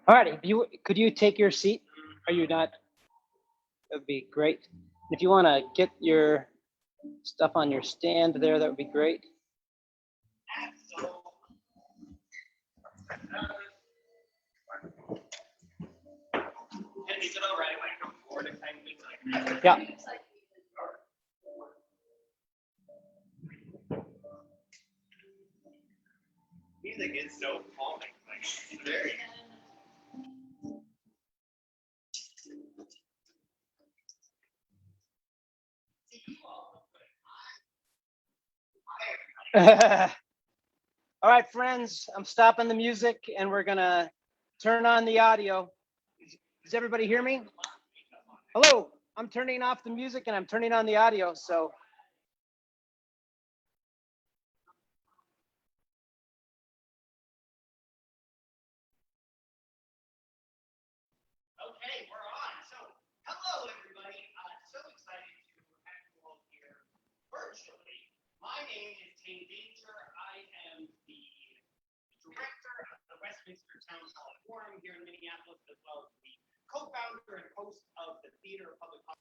All right, could you take your seat? Are you not? That would be great. If you want to get your stuff on your stand there, that would be great. Yeah. Music is so calming. Like, very. All right, friends, I'm stopping the music and we're gonna turn on the audio. Does everybody hear me? Hello, I'm turning off the music and I'm turning on the audio, so. Okay, we're on. So, hello everybody. So excited to have you all here virtually. My name is Tane Danger. I am the director of the Westminster Town Hall Forum here in Minneapolis, as well as the co-founder and host of the Theater of Public Policy.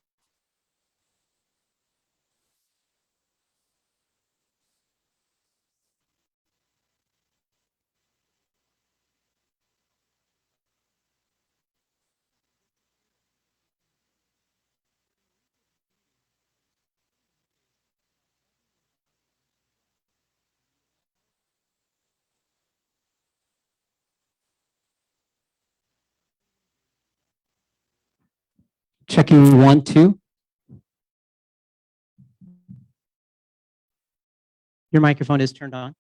Checking 1, 2. Your microphone is turned on.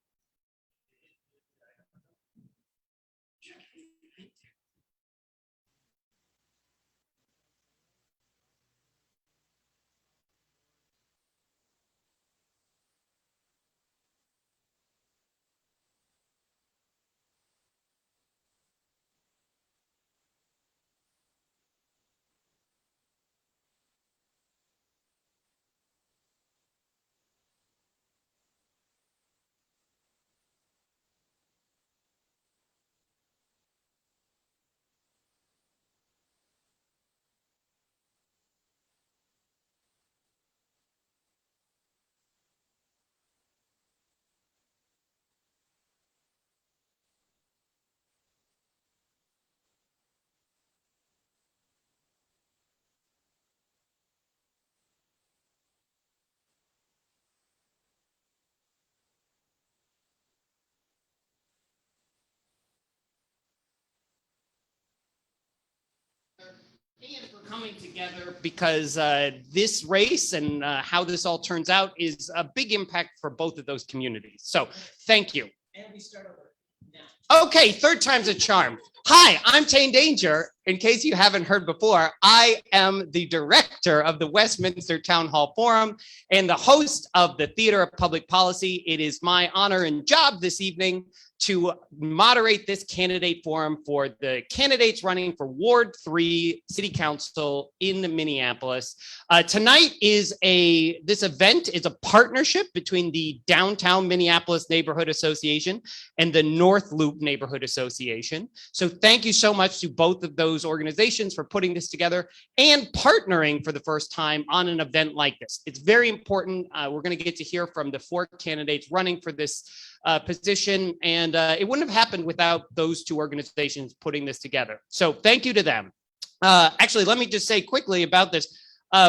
and for coming together because this race and how this all turns out is a big impact for both of those communities. So thank you. And we start over now. Okay, third time's a charm. Hi, I'm Tane Danger. In case you haven't heard before, I am the director of the Westminster Town Hall Forum and the host of the Theater of Public Policy. It is my honor and job this evening to moderate this candidate forum for the candidates running for Ward 3 City Council in Minneapolis. Tonight this event is a partnership between the Downtown Minneapolis Neighborhood Association and the North Loop Neighborhood Association. So thank you so much to both of those organizations for putting this together and partnering for the first time on an event like this. It's very important. We're going to get to hear from the 4 candidates running for this position, and it wouldn't have happened without those 2 organizations putting this together. So thank you to them. Actually, let me just say quickly about this.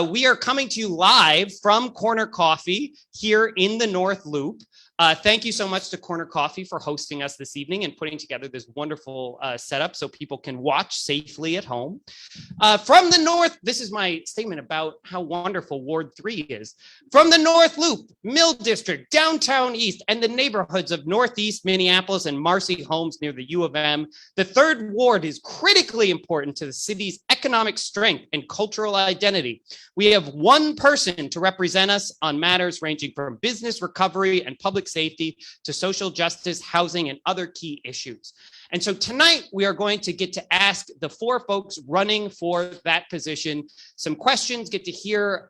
We are coming to you live from Corner Coffee here in the North Loop. Thank you so much to Corner Coffee for hosting us this evening and putting together this wonderful setup so people can watch safely at home. From the North, this is my statement about how wonderful Ward 3 is. From the North Loop, Mill District, Downtown East, and the neighborhoods of Northeast Minneapolis and Marcy Homes near the U of M, the 3rd Ward is critically important to the city's economic strength and cultural identity. We have one person to represent us on matters ranging from business recovery and public safety to social justice, housing, and other key issues. And so tonight we are going to get to ask the 4 folks running for that position some questions, get to hear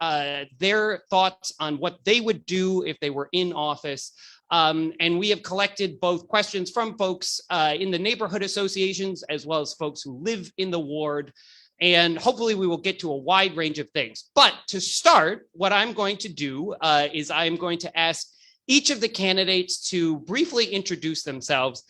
their thoughts on what they would do if they were in office. And we have collected both questions from folks in the neighborhood associations as well as folks who live in the ward. And hopefully we will get to a wide range of things. But to start, what I'm going to do is I'm going to ask each of the candidates to briefly introduce themselves.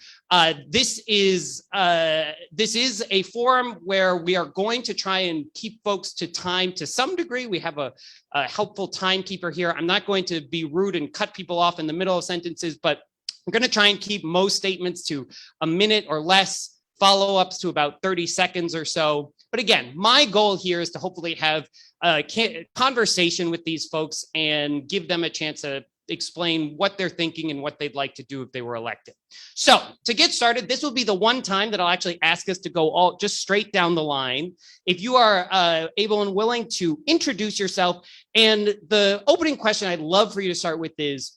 This is a forum where we are going to try and keep folks to time to some degree. We have a helpful timekeeper here. I'm not going to be rude and cut people off in the middle of sentences, but I'm going to try and keep most statements to a minute or less, follow-ups to about 30 seconds or so. But again, my goal here is to hopefully have a conversation with these folks and give them a chance to explain what they're thinking and what they'd like to do if they were elected. So to get started, this will be the one time that I'll actually ask us to go all just straight down the line. If you are able and willing to introduce yourself, and the opening question I'd love for you to start with is,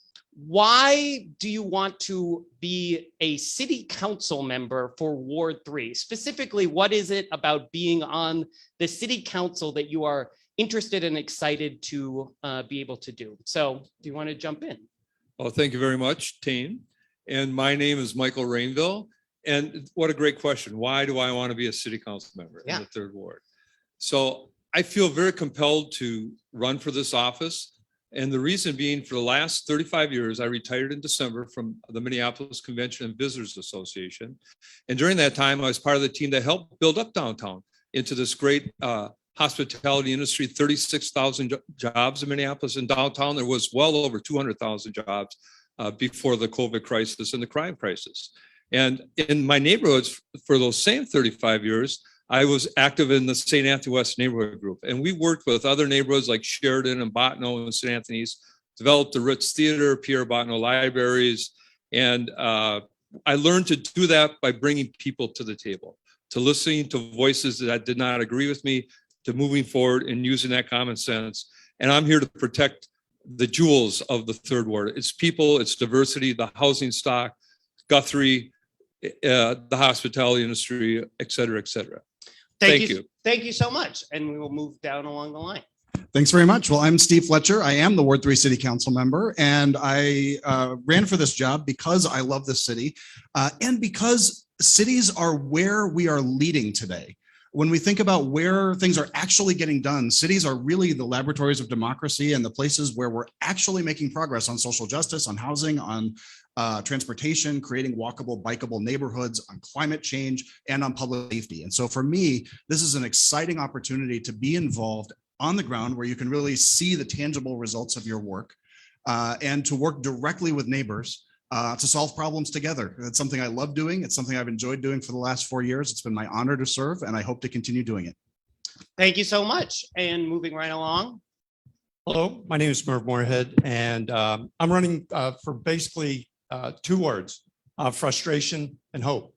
why do you want to be a city council member for Ward 3? Specifically, what is it about being on the city council that you are interested and excited to be able to do? So do you want to jump in? Well, thank you very much, Tane. And my name is Michael Rainville. And what a great question. Why do I want to be a city council member in the 3rd Ward? So I feel very compelled to run for this office. And the reason being, for the last 35 years, I retired in December from the Minneapolis Convention and Visitors Association. And during that time, I was part of the team that helped build up downtown into this great hospitality industry, 36,000 jobs in Minneapolis and downtown. There was well over 200,000 jobs before the COVID crisis and the crime crisis. And in my neighborhoods for those same 35 years, I was active in the St. Anthony West neighborhood group. And we worked with other neighborhoods like Sheridan and Bottineau and St. Anthony's, developed the Ritz Theater, Pierre Bottineau Libraries. And I learned to do that by bringing people to the table, to listening to voices that did not agree with me, to moving forward and using that common sense. And I'm here to protect the jewels of the 3rd Ward. It's people, it's diversity, the housing stock, Guthrie, the hospitality industry, et cetera, et cetera. Thank you. Thank you so much. And we will move down along the line. Thanks very much. Well, I'm Steve Fletcher. I am the Ward 3 City Council member, and I ran for this job because I love this city and because cities are where we are leading today. When we think about where things are actually getting done, cities are really the laboratories of democracy and the places where we're actually making progress on social justice, on housing, on transportation, creating walkable, bikeable neighborhoods, on climate change, and on public safety. And so for me, this is an exciting opportunity to be involved on the ground where you can really see the tangible results of your work and to work directly with neighbors to solve problems together. It's something I love doing. It's something I've enjoyed doing for the last 4 years. It's been my honor to serve, and I hope to continue doing it. Thank you so much. And moving right along. Hello, my name is Merv Moorhead, and I'm running for basically 2 words, frustration and hope.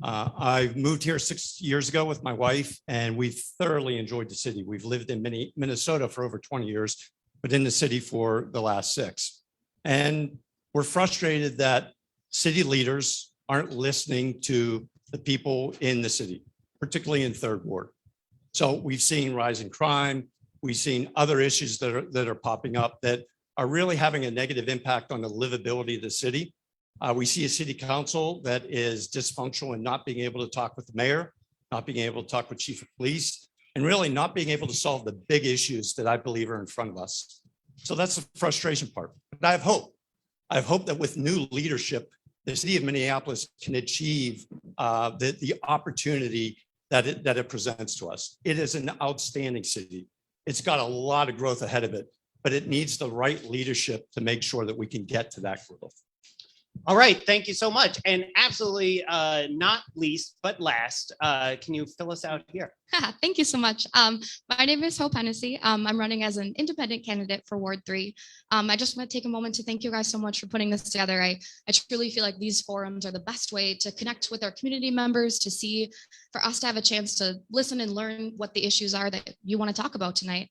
I moved here 6 years ago with my wife, and we've thoroughly enjoyed the city. We've lived in Minnesota for over 20 years, but in the city for the last 6. And we're frustrated that city leaders aren't listening to the people in the city, particularly in Third Ward. So we've seen rising crime. We've seen other issues that are popping up that are really having a negative impact on the livability of the city. We see a city council that is dysfunctional and not being able to talk with the mayor, not being able to talk with chief of police, and really not being able to solve the big issues that I believe are in front of us. So that's the frustration part. But I have hope. I have hope that with new leadership, the city of Minneapolis can achieve the opportunity that it presents to us. It is an outstanding city. It's got a lot of growth ahead of it, but it needs the right leadership to make sure that we can get to that growth. All right, thank you so much. And absolutely not least, but last, can you fill us out here? Thank you so much. My name is Hope Hennessy. I'm running as an independent candidate for Ward 3. I just want to take a moment to thank you guys so much for putting this together. I truly feel like these forums are the best way to connect with our community members, to see, for us to have a chance to listen and learn what the issues are that you want to talk about tonight.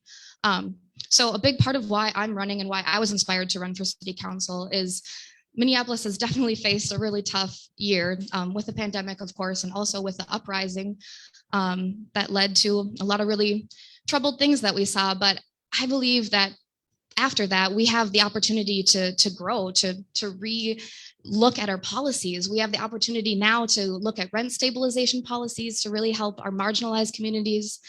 So a big part of why I'm running and why I was inspired to run for city council is Minneapolis has definitely faced a really tough year with the pandemic, of course, and also with the uprising that led to a lot of really troubled things that we saw. But I believe that after that, we have the opportunity to grow, to re-look at our policies. We have the opportunity now to look at rent stabilization policies to really help our marginalized communities.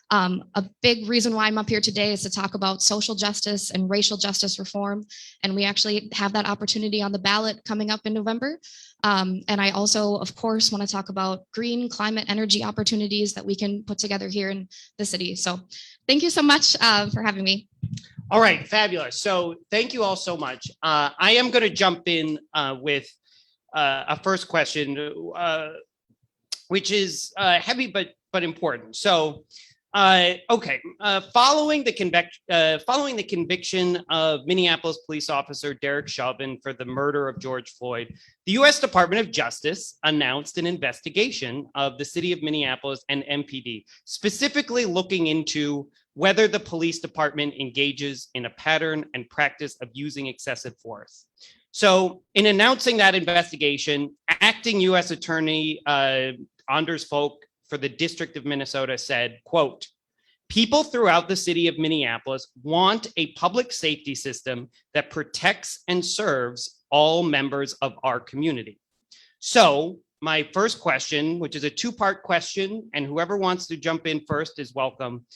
A big reason why I'm up here today is to talk about social justice and racial justice reform. And we actually have that opportunity on the ballot coming up in November. And I also, of course, want to talk about green climate energy opportunities that we can put together here in the city. So thank you so much for having me. All right, fabulous. So thank you all so much. I am going to jump in with a first question, which is heavy but important. So following the conviction of Minneapolis police officer Derek Chauvin for the murder of George Floyd, the U.S. Department of Justice announced an investigation of the city of Minneapolis and MPD, specifically looking into whether the police department engages in a pattern and practice of using excessive force. So in announcing that investigation, acting U.S. Attorney Anders Folk for the District of Minnesota said, quote, "People throughout the city of Minneapolis want a public safety system that protects and serves all members of our community." So my first question, which is a 2-part question, and whoever wants to jump in first is welcome.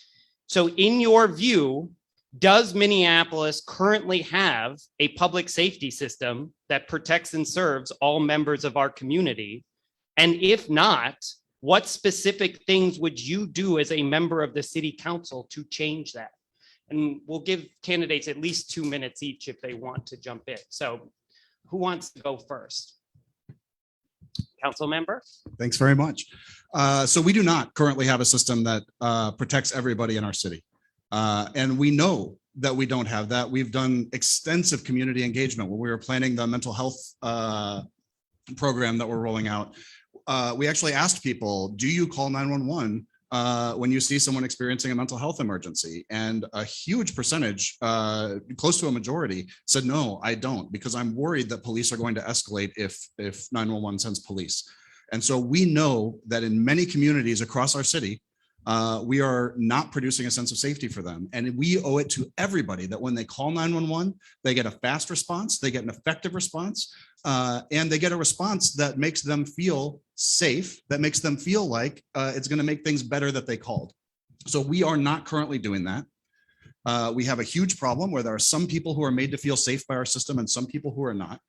So in your view, does Minneapolis currently have a public safety system that protects and serves all members of our community? And if not, what specific things would you do as a member of the city council to change that? And we'll give candidates at least 2 minutes each if they want to jump in. So who wants to go first? Council member? Thanks very much. So we do not currently have a system that protects everybody in our city. And we know that we don't have that. We've done extensive community engagement when we were planning the mental health program that we're rolling out. We actually asked people, do you call 911 when you see someone experiencing a mental health emergency? And a huge percentage, close to a majority, said, no, I don't, because I'm worried that police are going to escalate if 911 sends police. And so we know that in many communities across our city, we are not producing a sense of safety for them. And we owe it to everybody that when they call 911, they get a fast response, they get an effective response, and they get a response that makes them feel safe, that makes them feel like it's going to make things better that they called. So we are not currently doing that. We have a huge problem where there are some people who are made to feel safe by our system and some people who are not.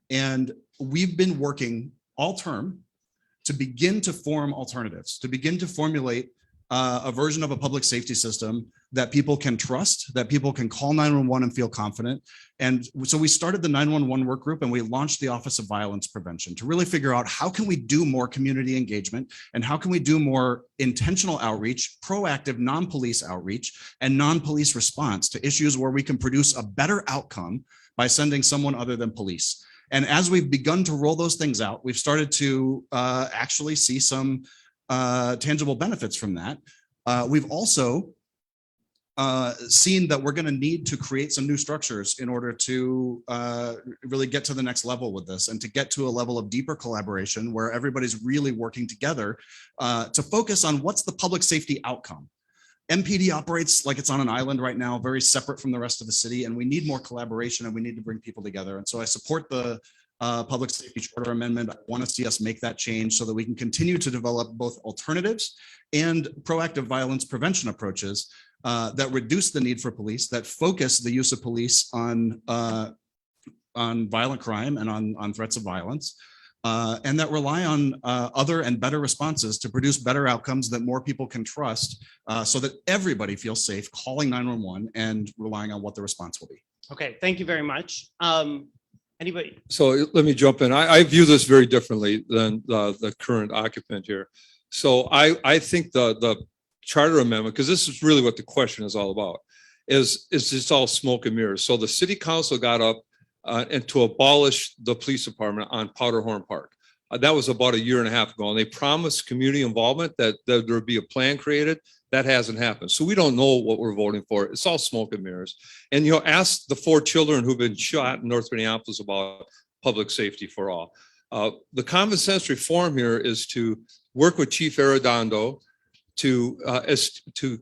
And we've been working all term to begin to form alternatives, to begin to formulate a version of a public safety system that people can trust, that people can call 911 and feel confident. And so we started the 911 work group and we launched the Office of Violence Prevention to really figure out how can we do more community engagement and how can we do more intentional outreach, proactive non-police outreach, and non-police response to issues where we can produce a better outcome by sending someone other than police. And as we've begun to roll those things out, we've started to actually see some tangible benefits from that. We've also seen that we're going to need to create some new structures in order to really get to the next level with this and to get to a level of deeper collaboration where everybody's really working together to focus on what's the public safety outcome. MPD operates like it's on an island right now, very separate from the rest of the city, and we need more collaboration and we need to bring people together. And so I support the public safety charter amendment. I want to see us make that change so that we can continue to develop both alternatives and proactive violence prevention approaches that reduce the need for police, that focus the use of police on violent crime and on threats of violence, and that rely on other and better responses to produce better outcomes that more people can trust so that everybody feels safe calling 911 and relying on what the response will be. Okay, thank you very much. Anybody? So let me jump in. I view this very differently than the current occupant here. So I think the charter amendment, because this is really what the question is all about, is just all smoke and mirrors. So the city council got up and to abolish the police department on Powderhorn Park. That was about a year and a half ago, and they promised community involvement that there would be a plan created. That hasn't happened. So we don't know what we're voting for. It's all smoke and mirrors. And, you know, ask the 4 children who've been shot in North Minneapolis about public safety for all. The common sense reform here is to work with Chief Arredondo to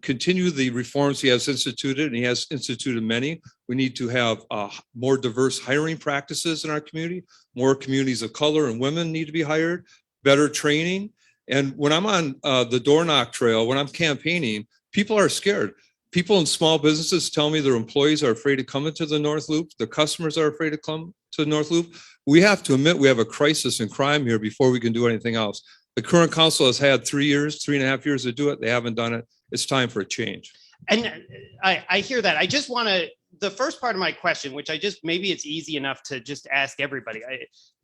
continue the reforms he has instituted, and he has instituted many. We need to have more diverse hiring practices in our community. More communities of color and women need to be hired, better training. And when I'm on the door knock trail, when I'm campaigning, people are scared. People in small businesses tell me their employees are afraid to come into the North Loop. Their customers are afraid to come to the North Loop. We have to admit we have a crisis in crime here before we can do anything else. The current council has had 3.5 years to do it. They haven't done it. It's time for a change. And I hear that. I just want to, the first part of my question, which maybe it's easy enough to just ask everybody.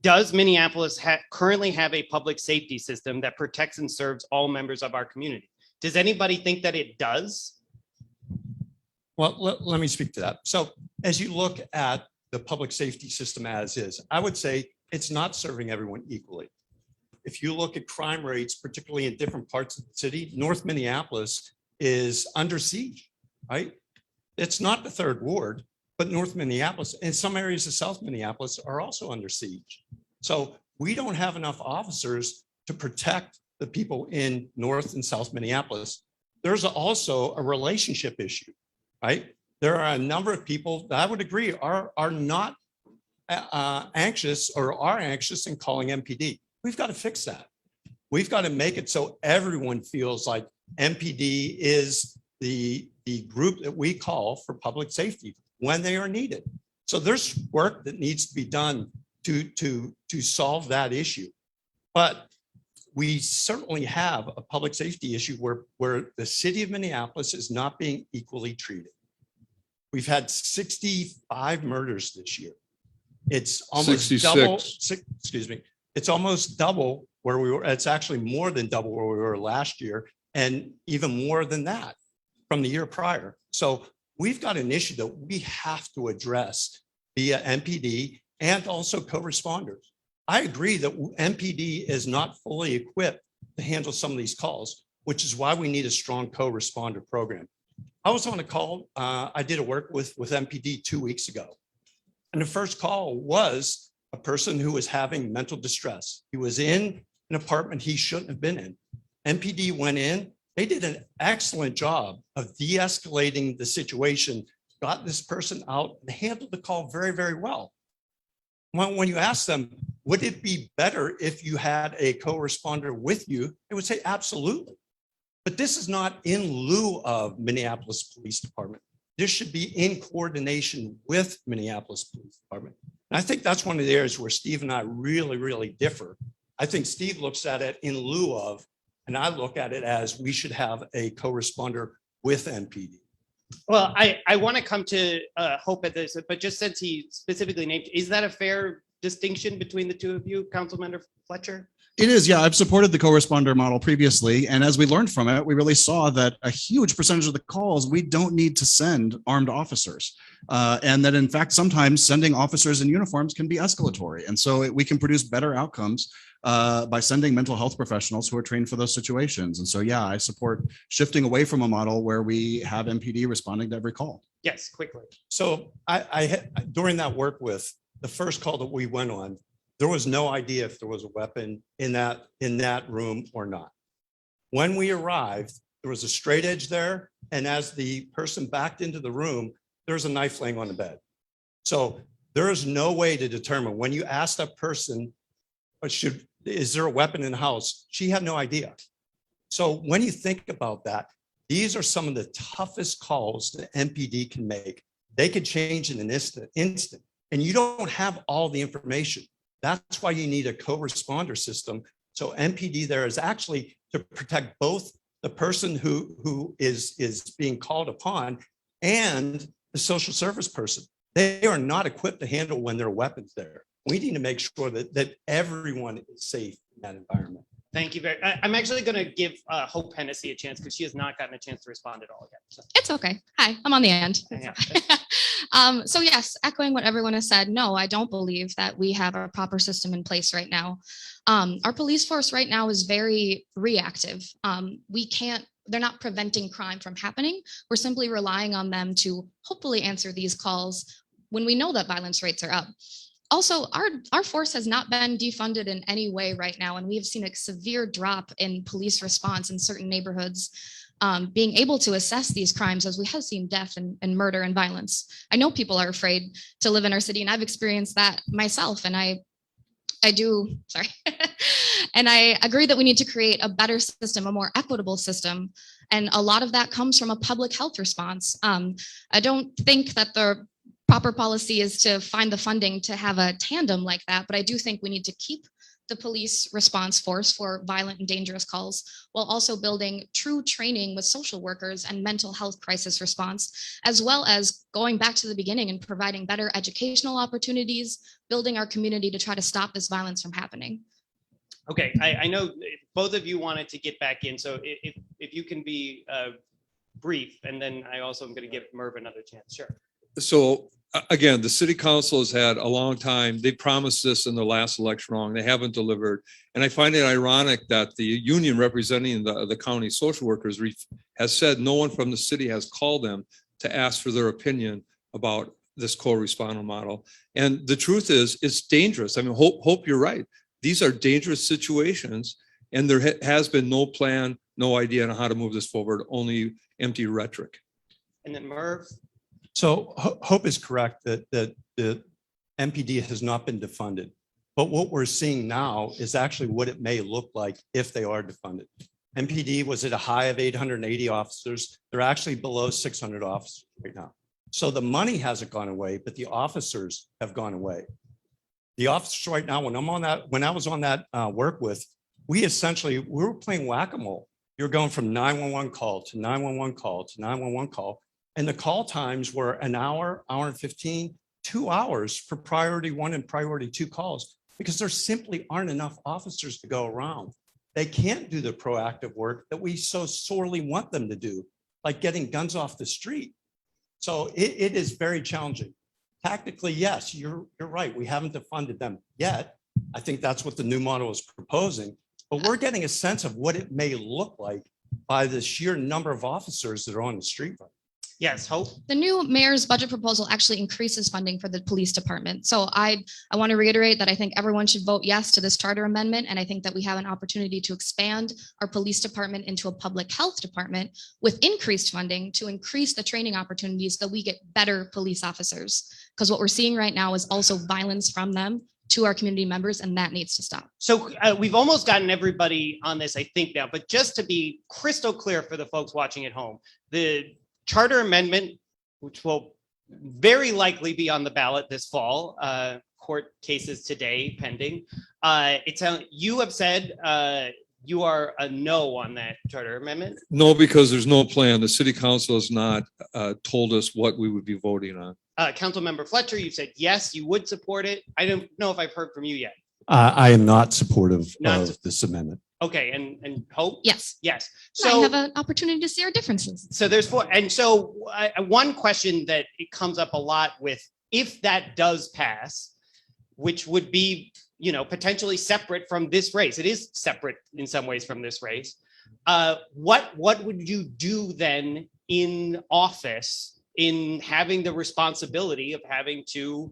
Does Minneapolis currently have a public safety system that protects and serves all members of our community? Does anybody think that it does? Well, let me speak to that. So as you look at the public safety system as is, I would say it's not serving everyone equally. If you look at crime rates, particularly in different parts of the city, North Minneapolis is under siege, right? It's not the 3rd Ward, but North Minneapolis and some areas of South Minneapolis are also under siege. So we don't have enough officers to protect the people in North and South Minneapolis. There's also a relationship issue, right? There are a number of people that I would agree are not anxious or are anxious in calling MPD. We've got to fix that. We've got to make it so everyone feels like MPD is the group that we call for public safety when they are needed. So there's work that needs to be done to solve that issue. But we certainly have a public safety issue where the city of Minneapolis is not being equally treated. We've had 65 murders this year. It's almost 66. double. Excuse me. It's almost double where we were. It's actually more than double where we were last year, and even more than that from the year prior. So we've got an issue that we have to address via MPD and also co-responders. I agree that MPD is not fully equipped to handle some of these calls, which is why we need a strong co-responder program. I was on a call. I did a work with MPD 2 weeks ago. And the first call was a person who was having mental distress. He was in an apartment he shouldn't have been in. MPD went in. They did an excellent job of de-escalating the situation, got this person out, and handled the call very, very well. When you ask them, would it be better if you had a co-responder with you? They would say, absolutely. But this is not in lieu of Minneapolis Police Department. This should be in coordination with Minneapolis Police Department. And I think that's one of the areas where Steve and I really, really differ. I think Steve looks at it in lieu of, and I look at it as we should have a co-responder with MPD. Well, I want to come to Hope at this, but just since he specifically named, is that a fair distinction between the two of you, Councilmember Fletcher? It is, yeah. I've supported the co-responder model previously. And as we learned from it, we really saw that a huge percentage of the calls, we don't need to send armed officers. And that in fact, sometimes sending officers in uniforms can be escalatory. And so we can produce better outcomes by sending mental health professionals who are trained for those situations. And so, yeah, I support shifting away from a model where we have MPD responding to every call. Yes, quickly. So during that work with the first call that we went on, there was no idea if there was a weapon in that room or not. When we arrived, there was a straight edge there. And as the person backed into the room, there was a knife laying on the bed. So there is no way to determine when you ask that person, is there a weapon in the house? She had no idea. So when you think about that, these are some of the toughest calls the MPD can make. They could change in an instant, and you don't have all the information. That's why you need a co-responder system. So MPD there is actually to protect both the person who is being called upon and the social service person. They are not equipped to handle when there are weapons there. We need to make sure that everyone is safe in that environment. Thank you very. I'm actually going to give Hope Hennessy a chance because she has not gotten a chance to respond at all yet. So. It's okay. Hi, I'm on the end. Yeah. So yes, echoing what everyone has said, no, I don't believe that we have a proper system in place right now. Our police force right now is very reactive. They're not preventing crime from happening. We're simply relying on them to hopefully answer these calls when we know that violence rates are up. Also, our force has not been defunded in any way right now, and we have seen a severe drop in police response in certain neighborhoods, being able to assess these crimes as we have seen death and murder and violence. I know people are afraid to live in our city, and I've experienced that myself, and I do, sorry. And I agree that we need to create a better system, a more equitable system, and a lot of that comes from a public health response. I don't think that the proper policy is to find the funding to have a tandem like that, but I do think we need to keep the police response force for violent and dangerous calls while also building true training with social workers and mental health crisis response, as well as going back to the beginning and providing better educational opportunities, building our community to try to stop this violence from happening. Okay, I know both of you wanted to get back in, so if you can be brief, and then I also am going to give Merv another chance. Sure. So again, the city council has had a long time. They promised this in the last election wrong. They haven't delivered. And I find it ironic that the union representing the county social workers has said no one from the city has called them to ask for their opinion about this co-responder model. And the truth is, it's dangerous. I mean, hope you're right. These are dangerous situations, and there has been no plan, no idea on how to move this forward, only empty rhetoric. And then Merv. So Hope is correct that the MPD has not been defunded. But what we're seeing now is actually what it may look like if they are defunded. MPD was at a high of 880 officers. They're actually below 600 officers right now. So the money hasn't gone away, but the officers have gone away. The officers right now, when I was on that work with, we were playing whack-a-mole. You're going from 911 call to 911 call to 911 call. And the call times were an hour, hour and 15, 2 hours for priority 1 and priority 2 calls, because there simply aren't enough officers to go around. They can't do the proactive work that we so sorely want them to do, like getting guns off the street. So it is very challenging. Tactically, yes, you're right. We haven't defunded them yet. I think that's what the new model is proposing, but we're getting a sense of what it may look like by the sheer number of officers that are on the street. Yes, Hope. The new mayor's budget proposal actually increases funding for the police department. So I want to reiterate that I think everyone should vote yes to this charter amendment. And I think that we have an opportunity to expand our police department into a public health department with increased funding to increase the training opportunities so that we get better police officers. Because what we're seeing right now is also violence from them to our community members, and that needs to stop. So we've almost gotten everybody on this, I think now, but just to be crystal clear for the folks watching at home, the charter amendment, which will very likely be on the ballot this fall, court cases today pending. You have said you are a no on that charter amendment? No, because there's no plan. The city council has not told us what we would be voting on. Councilmember Fletcher, you said yes, you would support it. I don't know if I've heard from you yet. I am not supportive Not of this amendment. Okay, and Hope? Yes. Yes. I So. have an opportunity to see our differences. So there's four, and so one question that it comes up a lot with, if that does pass, which would be, potentially separate from this race. It is separate in some ways from this race. What would you do then in office in having the responsibility of having to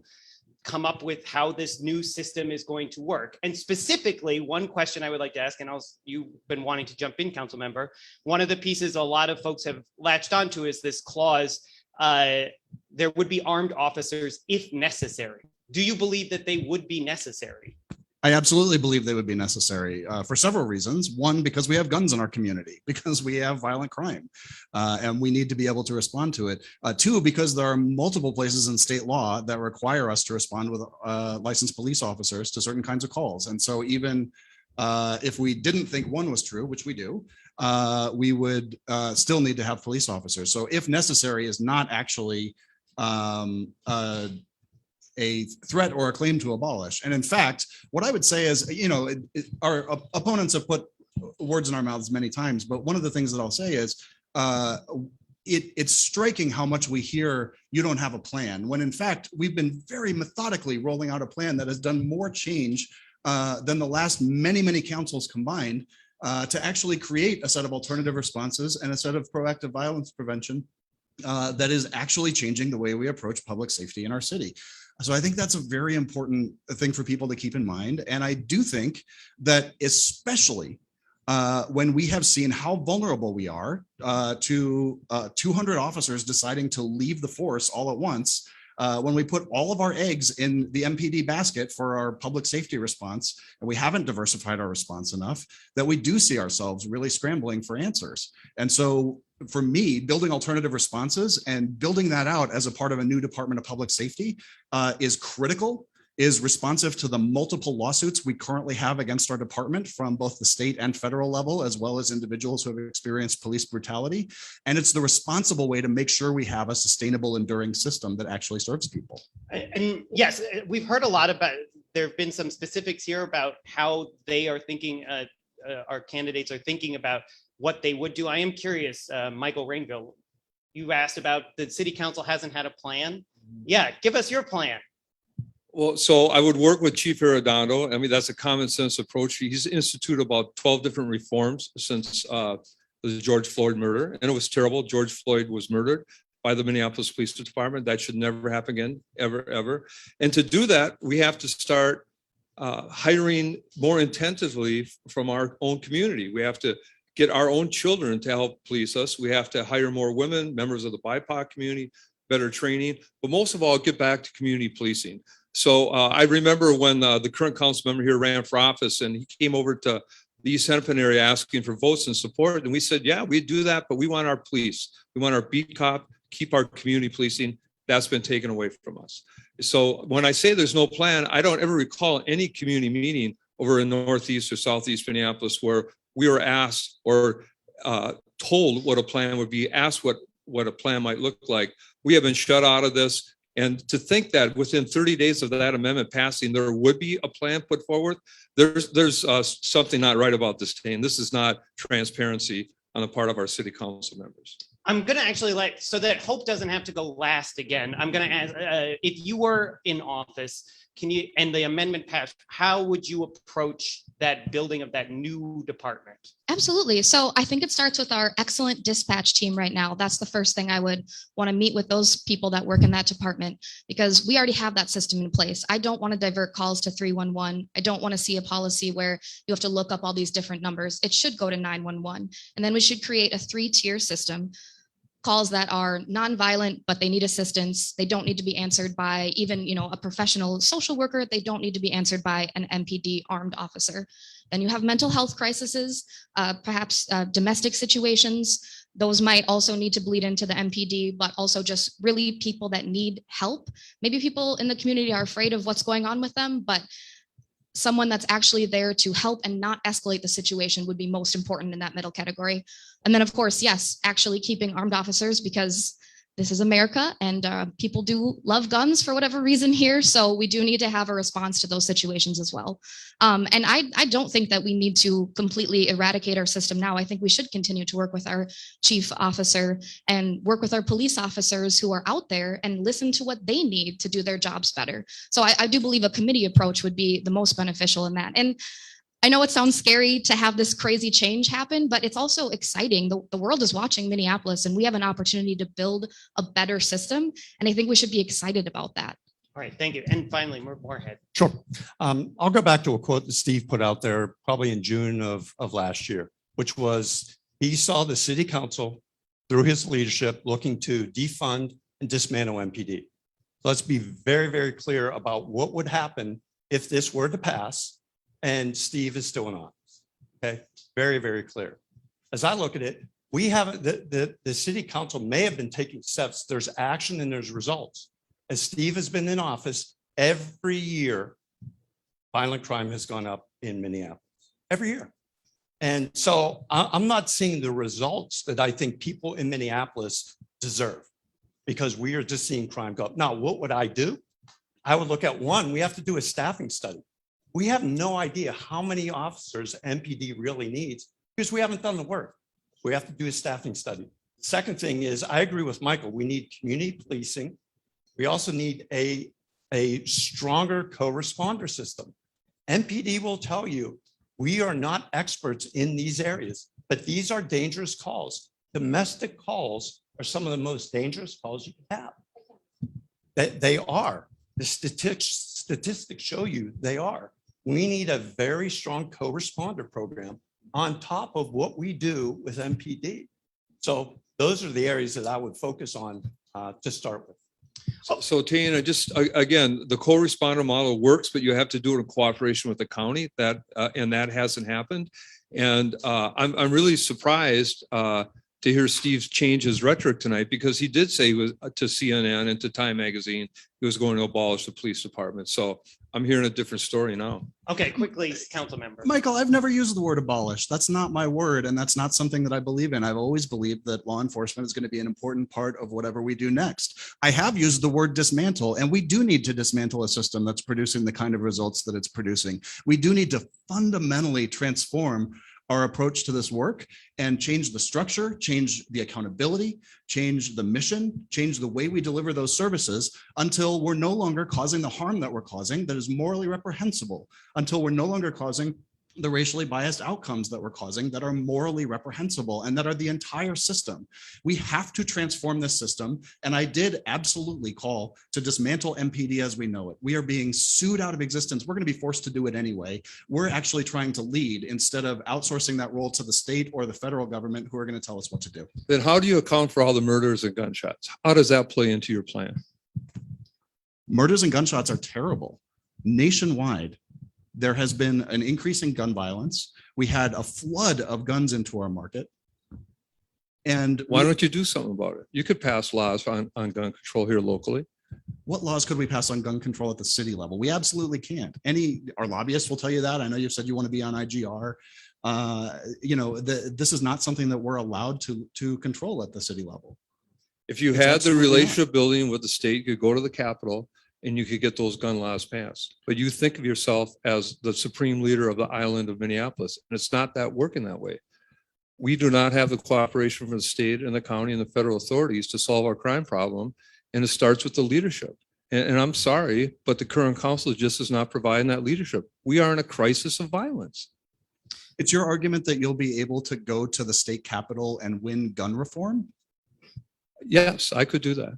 come up with how this new system is going to work? And specifically, one question I would like to ask, and you've been wanting to jump in, council member, one of the pieces a lot of folks have latched onto is this clause, there would be armed officers if necessary. Do you believe that they would be necessary? I absolutely believe they would be necessary for several reasons. One, because we have guns in our community, because we have violent crime, and we need to be able to respond to it. Two, because there are multiple places in state law that require us to respond with licensed police officers to certain kinds of calls. And so even if we didn't think one was true, which we do, we would still need to have police officers. So if necessary is not actually a threat or a claim to abolish. And in fact, what I would say is, our opponents have put words in our mouths many times, but one of the things that I'll say is, it's striking how much we hear you don't have a plan, when in fact, we've been very methodically rolling out a plan that has done more change than the last many, many councils combined to actually create a set of alternative responses and a set of proactive violence prevention that is actually changing the way we approach public safety in our city. So I think that's a very important thing for people to keep in mind. And I do think that especially when we have seen how vulnerable we are to 200 officers deciding to leave the force all at once, when we put all of our eggs in the MPD basket for our public safety response, and we haven't diversified our response enough, that we do see ourselves really scrambling for answers. And so for me, building alternative responses and building that out as a part of a new Department of Public Safety is critical, is responsive to the multiple lawsuits we currently have against our department from both the state and federal level, as well as individuals who have experienced police brutality. And it's the responsible way to make sure we have a sustainable, enduring system that actually serves people. And yes, we've heard a lot about, there have been some specifics here about how they are thinking, our candidates are thinking about what they would do. I am curious, Michael Rainville, you asked about the city council hasn't had a plan. Yeah, give us your plan. Well, so I would work with Chief Arredondo. I mean, that's a common sense approach. He's instituted about 12 different reforms since the George Floyd murder, and it was terrible. George Floyd was murdered by the Minneapolis Police Department. That should never happen again, ever, ever. And to do that, we have to start hiring more intensively from our own community. We have to get our own children to help police us. We have to hire more women, members of the BIPOC community, better training, but most of all, get back to community policing. So I remember when the current council member here ran for office, and he came over to the East Hennepin area asking for votes and support. And we said, yeah, we do that, but we want our police. We want our beat cop, keep our community policing. That's been taken away from us. So when I say there's no plan, I don't ever recall any community meeting over in Northeast or Southeast Minneapolis where we were asked or told what a plan would be, asked what a plan might look like. We have been shut out of this. And to think that within 30 days of that amendment passing, there would be a plan put forward, there's something not right about this team. This is not transparency on the part of our city council members. I'm going to actually so that Hope doesn't have to go last again. I'm going to ask, if you were in office, and the amendment passed, how would you approach that building of that new department? Absolutely. So I think it starts with our excellent dispatch team right now. That's the first thing I would want to meet with those people that work in that department, because we already have that system in place. I don't want to divert calls to 311. I don't want to see a policy where you have to look up all these different numbers. It should go to 911. And then we should create a 3-tier system. Calls that are nonviolent, but they need assistance. They don't need to be answered by even, a professional social worker. They don't need to be answered by an MPD armed officer. Then you have mental health crises, perhaps domestic situations. Those might also need to bleed into the MPD, but also just really people that need help. Maybe people in the community are afraid of what's going on with them, but someone that's actually there to help and not escalate the situation would be most important in that middle category. And then, of course, yes, actually keeping armed officers, because this is America and people do love guns for whatever reason here. So we do need to have a response to those situations as well. And I don't think that we need to completely eradicate our system now. I think we should continue to work with our chief officer and work with our police officers who are out there and listen to what they need to do their jobs better. So I do believe a committee approach would be the most beneficial in that. And I know it sounds scary to have this crazy change happen, but it's also exciting. The world is watching Minneapolis, and we have an opportunity to build a better system. And I think we should be excited about that. All right, thank you. And finally, Moorhead. Sure. I'll go back to a quote that Steve put out there probably in June of last year, which was he saw the city council through his leadership looking to defund and dismantle MPD. Let's be very, very clear about what would happen if this were to pass and Steve is still in office. Okay, very, very clear. As I look at it, we haven't, the city council may have been taking steps. There's action and there's results. As Steve has been in office, every year, violent crime has gone up in Minneapolis, every year. And so I'm not seeing the results that I think people in Minneapolis deserve, because we are just seeing crime go up. Now, what would I do? I would look at one, we have to do a staffing study. We have no idea how many officers MPD really needs because we haven't done the work. We have to do a staffing study. Second thing is, I agree with Michael, we need community policing. We also need a stronger co-responder system. MPD will tell you, we are not experts in these areas, but these are dangerous calls. Domestic calls are some of the most dangerous calls you can have. They are. The statistics show you they are. We need a very strong co-responder program on top of what we do with MPD. So those are the areas that I would focus on to start with. So Tina, just again, the co-responder model works, but you have to do it in cooperation with the county. And that hasn't happened. And I'm really surprised to hear Steve change his rhetoric tonight, because he did say he was to CNN and to Time Magazine, he was going to abolish the police department. So I'm hearing a different story now. Okay, quickly, council member. Michael, I've never used the word abolish. That's not my word, and that's not something that I believe in. I've always believed that law enforcement is going to be an important part of whatever we do next. I have used the word dismantle, and we do need to dismantle a system that's producing the kind of results that it's producing. We do need to fundamentally transform our approach to this work and change the structure, change the accountability, change the mission, change the way we deliver those services until we're no longer causing the harm that we're causing that is morally reprehensible, until we're no longer causing the racially biased outcomes that we're causing that are morally reprehensible and that are the entire system. We have to transform this system. And I did absolutely call to dismantle MPD as we know it. We are being sued out of existence. We're going to be forced to do it anyway. We're actually trying to lead instead of outsourcing that role to the state or the federal government who are going to tell us what to do. Then how do you account for all the murders and gunshots? How does that play into your plan? Murders and gunshots are terrible. Nationwide, there has been an increase in gun violence. We had a flood of guns into our market. And why don't you do something about it? You could pass laws on gun control here locally. What laws could we pass on gun control at the city level? We absolutely can't. Our lobbyists will tell you that. I know you've said you want to be on IGR. This is not something that we're allowed to control at the city level. If you had the relationship building with the state, you could go to the Capitol and you could get those gun laws passed. But you think of yourself as the supreme leader of the island of Minneapolis, and it's not that working that way. We do not have the cooperation from the state and the county and the federal authorities to solve our crime problem. And it starts with the leadership. And I'm sorry, but the current council just is not providing that leadership. We are in a crisis of violence. It's your argument that you'll be able to go to the state capitol and win gun reform? Yes, I could do that.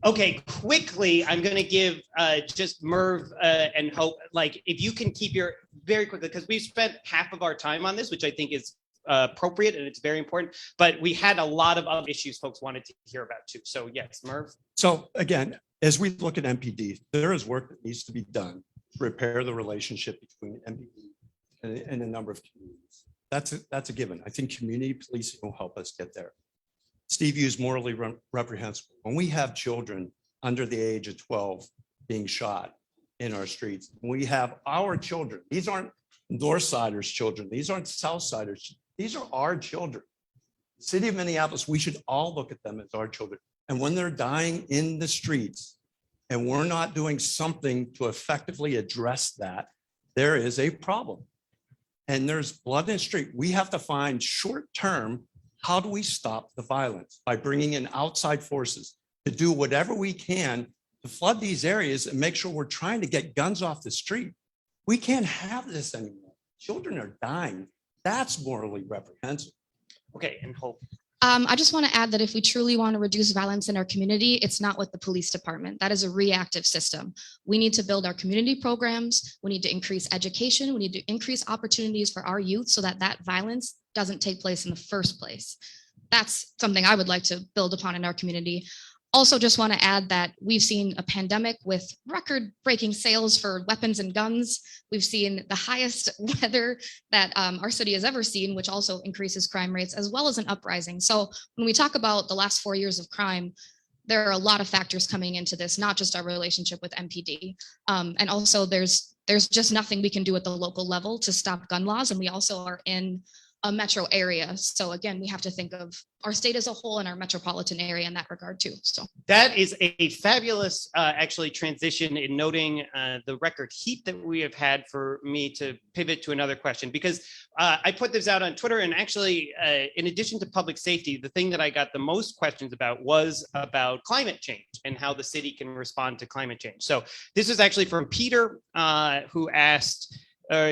Okay, quickly, I'm going to give just Merv and Hope, like, if you can keep your, very quickly, because we've spent half of our time on this, which I think is appropriate and it's very important, but we had a lot of other issues folks wanted to hear about too. So yes, Merv. So again, as we look at MPD, there is work that needs to be done to repair the relationship between MPD and a number of communities. That's a given. I think community policing will help us get there. Steve used morally reprehensible. When we have children under the age of 12 being shot, in our streets. We have our children. These aren't Northsiders' children. These aren't Southsiders. These are our children. City of Minneapolis, we should all look at them as our children. And when they're dying in the streets and we're not doing something to effectively address that, there is a problem. And there's blood in the street. We have to find short-term, how do we stop the violence? By bringing in outside forces to do whatever we can to flood these areas and make sure we're trying to get guns off the street. We can't have this anymore. Children are dying. That's morally reprehensible. Okay, and Hope. I just want to add that if we truly want to reduce violence in our community, it's not with the police department. That is a reactive system. We need to build our community programs. We need to increase education. We need to increase opportunities for our youth so that that violence doesn't take place in the first place. That's something I would like to build upon in our community. Also, just want to add that we've seen a pandemic with record-breaking sales for weapons and guns. We've seen the highest weather that our city has ever seen, which also increases crime rates, as well as an uprising. So when we talk about the last 4 years of crime, there are a lot of factors coming into this, not just our relationship with MPD. And also there's just nothing we can do at the local level to stop gun laws. And we also are in a metro area. So again, we have to think of our state as a whole and our metropolitan area in that regard too. So That is a fabulous actually transition in noting the record heat that we have had for me to pivot to another question, because I put this out on Twitter, and actually in addition to public safety, the thing that I got the most questions about was about climate change and how the city can respond to climate change. So this is actually from Peter, who asked,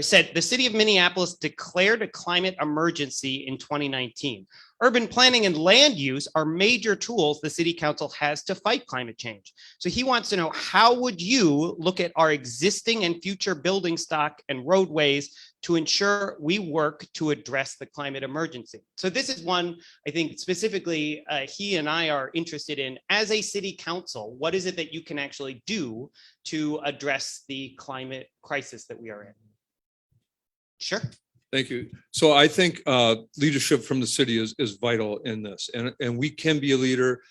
said the city of Minneapolis declared a climate emergency in 2019. Urban planning and land use are major tools the city council has to fight climate change. So he wants to know, how would you look at our existing and future building stock and roadways to ensure we work to address the climate emergency? So this is one I think specifically he and I are interested in. As a city council, what is it that you can actually do to address the climate crisis that we are in? Sure. Thank you. So I think leadership from the city is vital in this, and we can be a leader.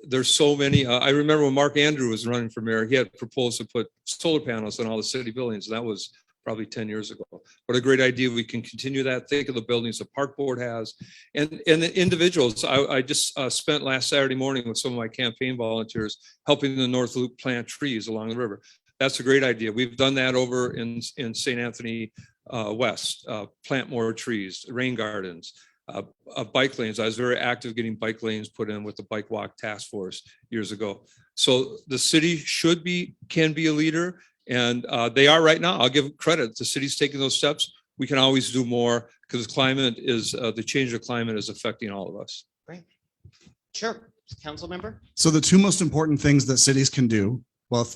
There's so many. I remember when Mark Andrew was running for mayor, he had proposed to put solar panels on all the city buildings. And that was probably 10 years ago. What a great idea. We can continue that. Think of the buildings the park board has, and the individuals. I just spent last Saturday morning with some of my campaign volunteers helping the North Loop plant trees along the river. That's a great idea. We've done that over in St. Anthony West, plant more trees, rain gardens, bike lanes. I was very active getting bike lanes put in with the Bike Walk Task Force years ago. So the city can be a leader, and they are right now. I'll give credit. The city's taking those steps. We can always do more, because the change of climate is affecting all of us. Great. Sure. Council member. So the two most important things that cities can do, well,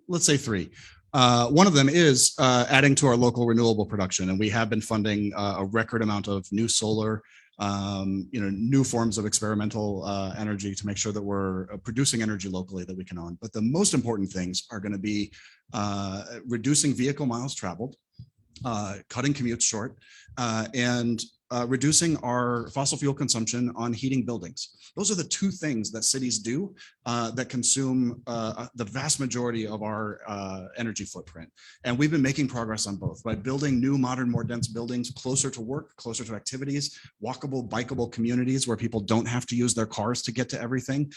let's say three. One of them is adding to our local renewable production, and we have been funding a record amount of new solar, new forms of experimental energy to make sure that we're producing energy locally that we can own. But the most important things are going to be reducing vehicle miles traveled, cutting commutes short, and reducing our fossil fuel consumption on heating buildings. Those are the two things that cities do that consume the vast majority of our energy footprint. And we've been making progress on both by building new, modern, more dense buildings closer to work, closer to activities, walkable, bikeable communities where people don't have to use their cars to get to everything.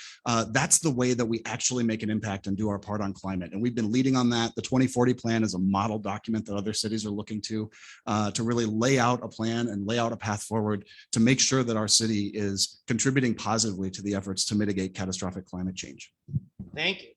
That's the way that we actually make an impact and do our part on climate. And we've been leading on that. The 2040 plan is a model document that other cities are looking to really lay out a plan and lay out a path forward to make sure that our city is contributing positively to the efforts to mitigate catastrophic climate change. Thank you.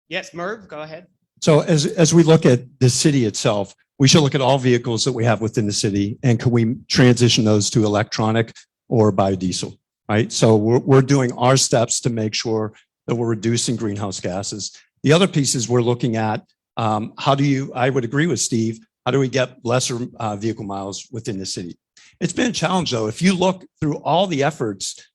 Yes, Merv, go ahead. So as we look at the city itself, we should look at all vehicles that we have within the city, and can we transition those to electronic or biodiesel, right? So we're doing our steps to make sure that we're reducing greenhouse gases. The other piece is we're looking at I would agree with Steve, how do we get lesser vehicle miles within the city? It's been a challenge though. If you look through all the efforts,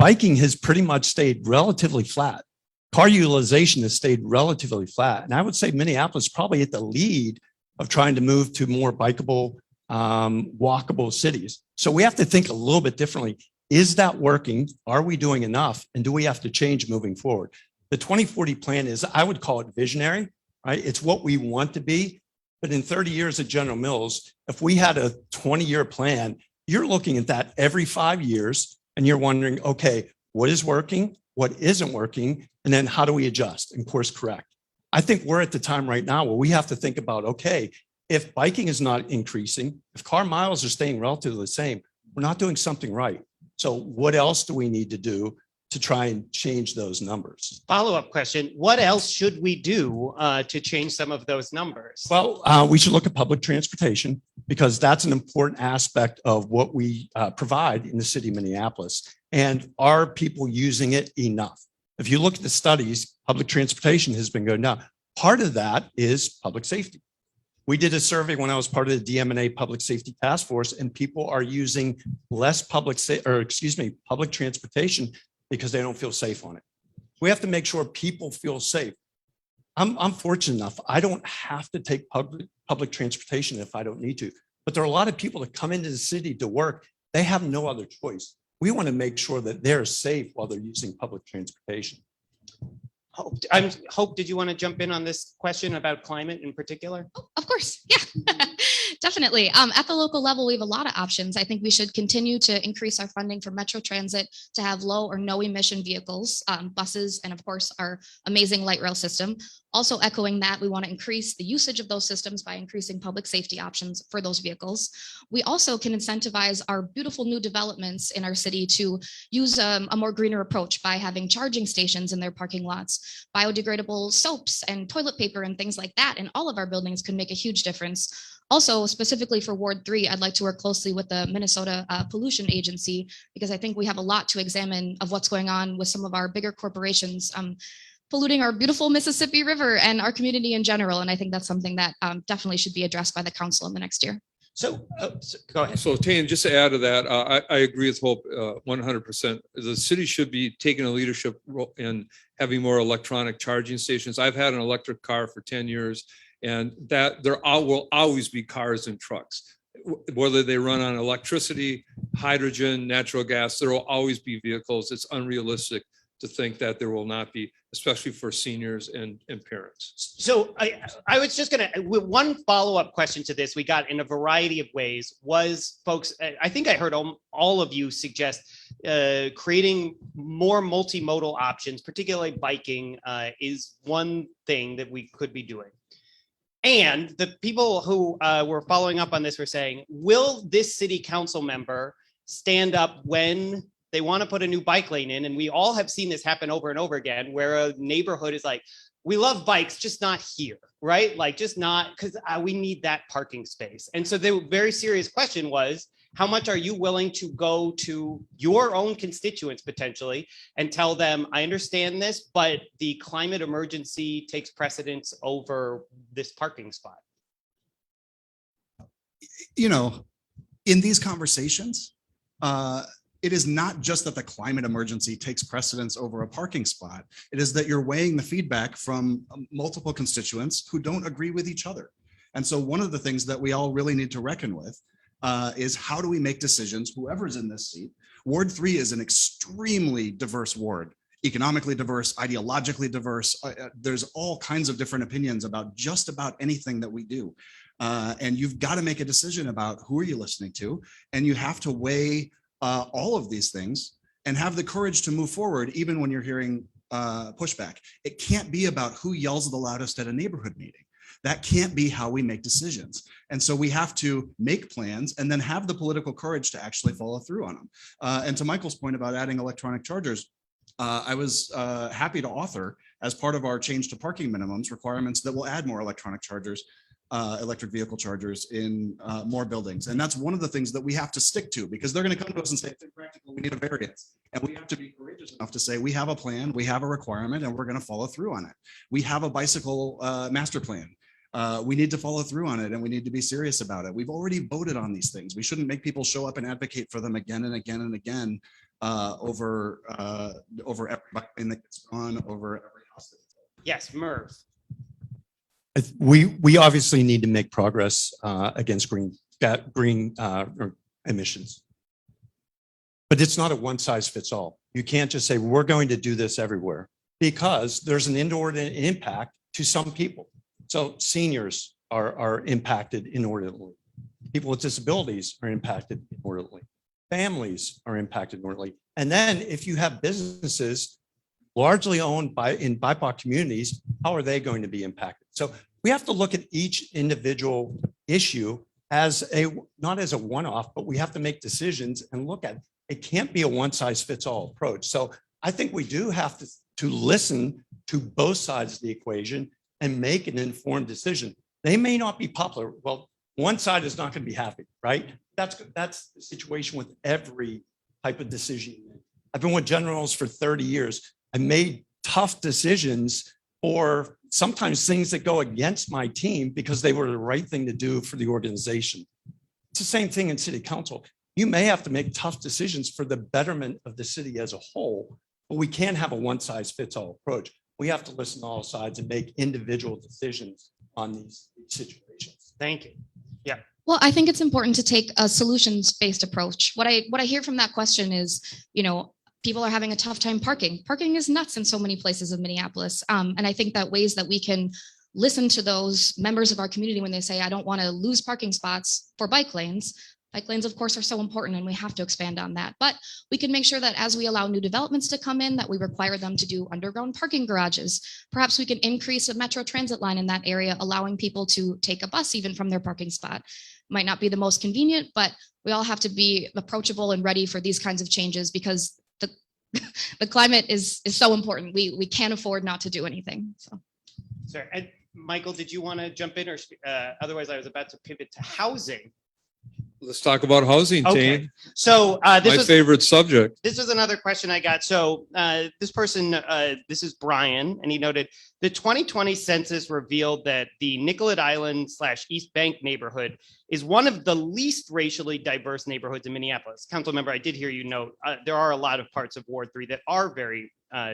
biking has pretty much stayed relatively flat. Car utilization has stayed relatively flat. And I would say Minneapolis probably at the lead of trying to move to more bikeable, walkable cities. So we have to think a little bit differently. Is that working? Are we doing enough? And do we have to change moving forward? The 2040 plan is, I would call it visionary, right? It's what we want to be. But in 30 years at General Mills, if we had a 20-year plan, you're looking at that every 5 years and you're wondering, okay, what is working? What isn't working? And then how do we adjust and course correct? I think we're at the time right now where we have to think about, okay, if biking is not increasing, if car miles are staying relatively the same, we're not doing something right. So what else do we need to do to try and change those numbers? Follow-up question, what else should we do to change some of those numbers? Well, we should look at public transportation because that's an important aspect of what we provide in the city of Minneapolis. And are people using it enough? If you look at the studies, public transportation has been going down. Part of that is public safety. We did a survey when I was part of the DMNA Public Safety Task Force, and people are using less public transportation because they don't feel safe on it. We have to make sure people feel safe. I'm fortunate enough, I don't have to take public transportation if I don't need to. But there are a lot of people that come into the city to work. They have no other choice. We want to make sure that they're safe while they're using public transportation. Hope, did you want to jump in on this question about climate in particular? Oh, of course, yeah, definitely. At the local level, we have a lot of options. I think we should continue to increase our funding for Metro Transit to have low or no emission vehicles, buses, and of course, our amazing light rail system. Also echoing that, we want to increase the usage of those systems by increasing public safety options for those vehicles. We also can incentivize our beautiful new developments in our city to use a more greener approach by having charging stations in their parking lots. Biodegradable soaps and toilet paper and things like that in all of our buildings could make a huge difference. Also, specifically for Ward 3, I'd like to work closely with the Minnesota Pollution Agency because I think we have a lot to examine of what's going on with some of our bigger corporations polluting our beautiful Mississippi River and our community in general. And I think that's something that definitely should be addressed by the council in the next year. So go ahead. So Tane, just to add to that, I agree with Hope 100%. The city should be taking a leadership role in having more electronic charging stations. I've had an electric car for 10 years and that there will always be cars and trucks. Whether they run on electricity, hydrogen, natural gas, there will always be vehicles. It's unrealistic to think that there will not be, especially for seniors and parents. So I was just gonna, one follow-up question to this we got in a variety of ways was, folks, I think I heard all of you suggest creating more multimodal options, particularly biking is one thing that we could be doing. And the people who were following up on this were saying, will this city council member stand up when they want to put a new bike lane in? And we all have seen this happen over and over again, where a neighborhood is like, we love bikes, just not here, right? Like just not, because we need that parking space. And so the very serious question was, how much are you willing to go to your own constituents potentially and tell them, I understand this, but the climate emergency takes precedence over this parking spot? You know, in these conversations, it is not just that the climate emergency takes precedence over a parking spot. It is that you're weighing the feedback from multiple constituents who don't agree with each other. And so one of the things that we all really need to reckon with is how do we make decisions, whoever's in this seat. Ward 3 is an extremely diverse ward, economically diverse, ideologically diverse. There's all kinds of different opinions about just about anything that we do. And you've got to make a decision about who are you listening to, and you have to weigh all of these things and have the courage to move forward, even when you're hearing pushback. It can't be about who yells the loudest at a neighborhood meeting. That can't be how we make decisions. And so we have to make plans and then have the political courage to actually follow through on them. And to Michael's point about adding electronic chargers, I was happy to author, as part of our change to parking minimums, requirements that will add more electronic chargers, electric vehicle chargers in more buildings. And that's one of the things that we have to stick to, because they're going to come to us and say, it's impractical, we need a variance. And we have to be courageous enough to say, we have a plan, we have a requirement, and we're going to follow through on it. We have a bicycle master plan. We need to follow through on it, and we need to be serious about it. We've already voted on these things. We shouldn't make people show up and advocate for them again and again and again over everybody that gets gone, over every house. Yes, Merv. We obviously need to make progress against green emissions. But it's not a one size fits all. You can't just say we're going to do this everywhere, because there's an inordinate impact to some people. So seniors are impacted inordinately. People with disabilities are impacted inordinately. Families are impacted inordinately. And then if you have businesses largely owned in BIPOC communities, how are they going to be impacted? So we have to look at each individual issue as not as a one-off, but we have to make decisions and look at, it can't be a one-size-fits-all approach. So I think we do have to listen to both sides of the equation and make an informed decision. They may not be popular. Well, one side is not going to be happy, right? That's the situation with every type of decision. I've been with generals for 30 years. I made tough decisions or sometimes things that go against my team because they were the right thing to do for the organization. It's the same thing in city council. You may have to make tough decisions for the betterment of the city as a whole, but we can't have a one-size-fits-all approach. We have to listen to all sides and make individual decisions on these situations. Thank you. Yeah. Well, I think it's important to take a solutions-based approach. What I hear from that question is, people are having a tough time parking. Parking is nuts in so many places of Minneapolis. And I think that ways that we can listen to those members of our community when they say, I don't want to lose parking spots for bike lanes. Bike lanes, of course, are so important and we have to expand on that. But we can make sure that as we allow new developments to come in, that we require them to do underground parking garages. Perhaps we can increase a metro transit line in that area, allowing people to take a bus even from their parking spot. Might not be the most convenient, but we all have to be approachable and ready for these kinds of changes because the climate is so important. We can't afford not to do anything. So, Sorry, and Michael, did you want to jump in, or otherwise I was about to pivot to housing. Let's talk about housing, Okay. Tane. So My favorite subject. this was another question I got. So this person, this is Brian, and he noted the 2020 census revealed that the Nicollet Island / East Bank neighborhood is one of the least racially diverse neighborhoods in Minneapolis. Council member, I did hear you note there are a lot of parts of Ward 3 that are very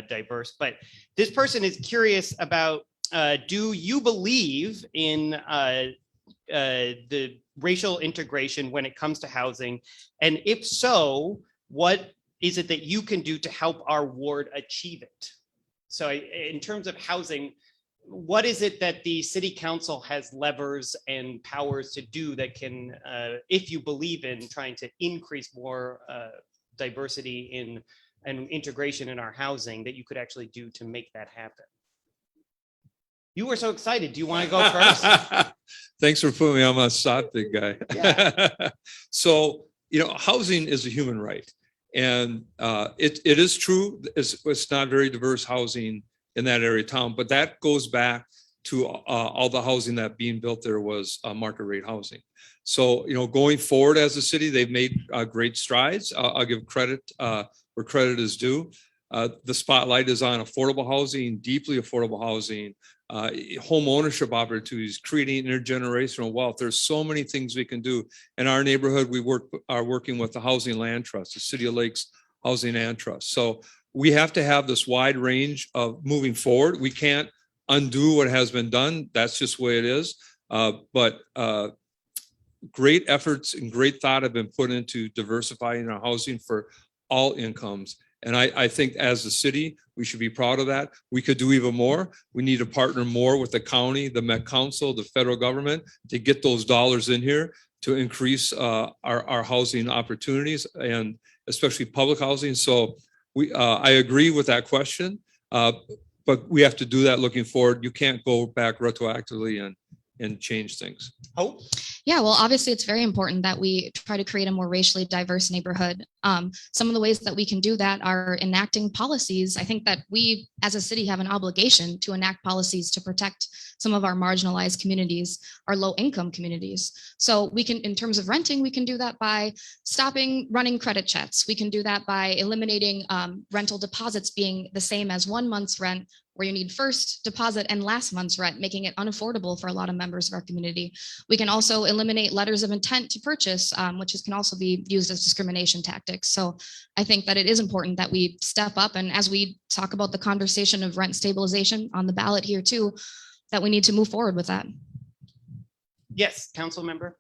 diverse, but this person is curious about, do you believe in the racial integration when it comes to housing? And if so, what is it that you can do to help our ward achieve it? So in terms of housing, what is it that the city council has levers and powers to do that can, if you believe in trying to increase more diversity in and integration in our housing, that you could actually do to make that happen? You were so excited. Do you want to go first? Thanks for putting me on my spot, big guy. Yeah. So, housing is a human right. And it is true, it's not very diverse housing in that area of town, but that goes back to all the housing that being built there was market rate housing. So, going forward as a city, they've made great strides. I'll give credit where credit is due. The spotlight is on affordable housing, deeply affordable housing, home ownership opportunities, creating intergenerational wealth. There's so many things we can do. In our neighborhood, we are working with the Housing Land Trust, the City of Lakes Housing Land Trust. So we have to have this wide range of moving forward. We can't undo what has been done. That's just the way it is. But great efforts and great thought have been put into diversifying our housing for all incomes. And I think as a city, we should be proud of that. We could do even more. We need to partner more with the county, the Met Council, the federal government to get those dollars in here to increase our housing opportunities and especially public housing. So I agree with that question, but we have to do that looking forward. You can't go back retroactively and change things. Oh, yeah, well, obviously, it's very important that we try to create a more racially diverse neighborhood. Some of the ways that we can do that are enacting policies. I think that we, as a city, have an obligation to enact policies to protect some of our marginalized communities, our low-income communities. So we can, in terms of renting, we can do that by stopping running credit checks. We can do that by eliminating rental deposits being the same as 1 month's rent, where you need first deposit and last month's rent, making it unaffordable for a lot of members of our community. We can also eliminate letters of intent to purchase, which can also be used as discrimination tactics. So I think that it is important that we step up, and as we talk about the conversation of rent stabilization on the ballot here too, that we need to move forward with that. yes, council member.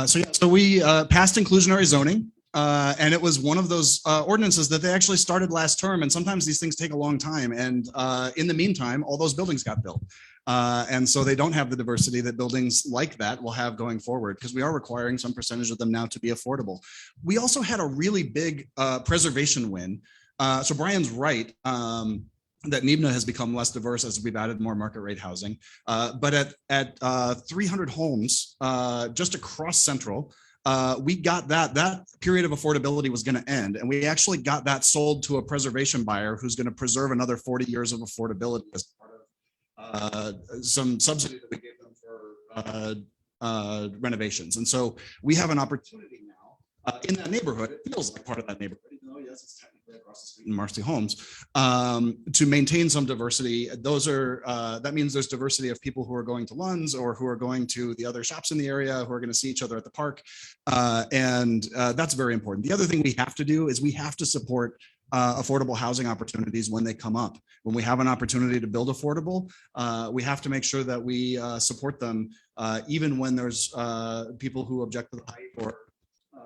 So we passed inclusionary zoning. And it was one of those ordinances that they actually started last term. And sometimes these things take a long time. And in the meantime, all those buildings got built. And so they don't have the diversity that buildings like that will have going forward, because we are requiring some percentage of them now to be affordable. We also had a really big preservation win. So Brian's right. That NIBNA has become less diverse as we've added more market rate housing. But at 300 homes just across Central, we got that period of affordability was going to end. And we actually got that sold to a preservation buyer who's going to preserve another 40 years of affordability as part of some subsidy that we gave them for renovations. And so we have an opportunity now in that neighborhood. It feels like part of that neighborhood, even though yes, it's technically across the street in Marcy Homes, to maintain some diversity. Those are that means there's diversity of people who are going to Lund's or who are going to the other shops in the area, who are going to see each other at the park, and that's very important. The other thing we have to do is we have to support affordable housing opportunities when they come up. When we have an opportunity to build affordable, we have to make sure that we support them, even when there's people who object to the height or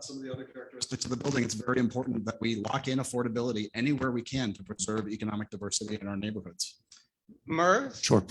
some of the other characteristics of the building. It's very important that we lock in affordability anywhere we can to preserve economic diversity in our neighborhoods. Merv? Sure.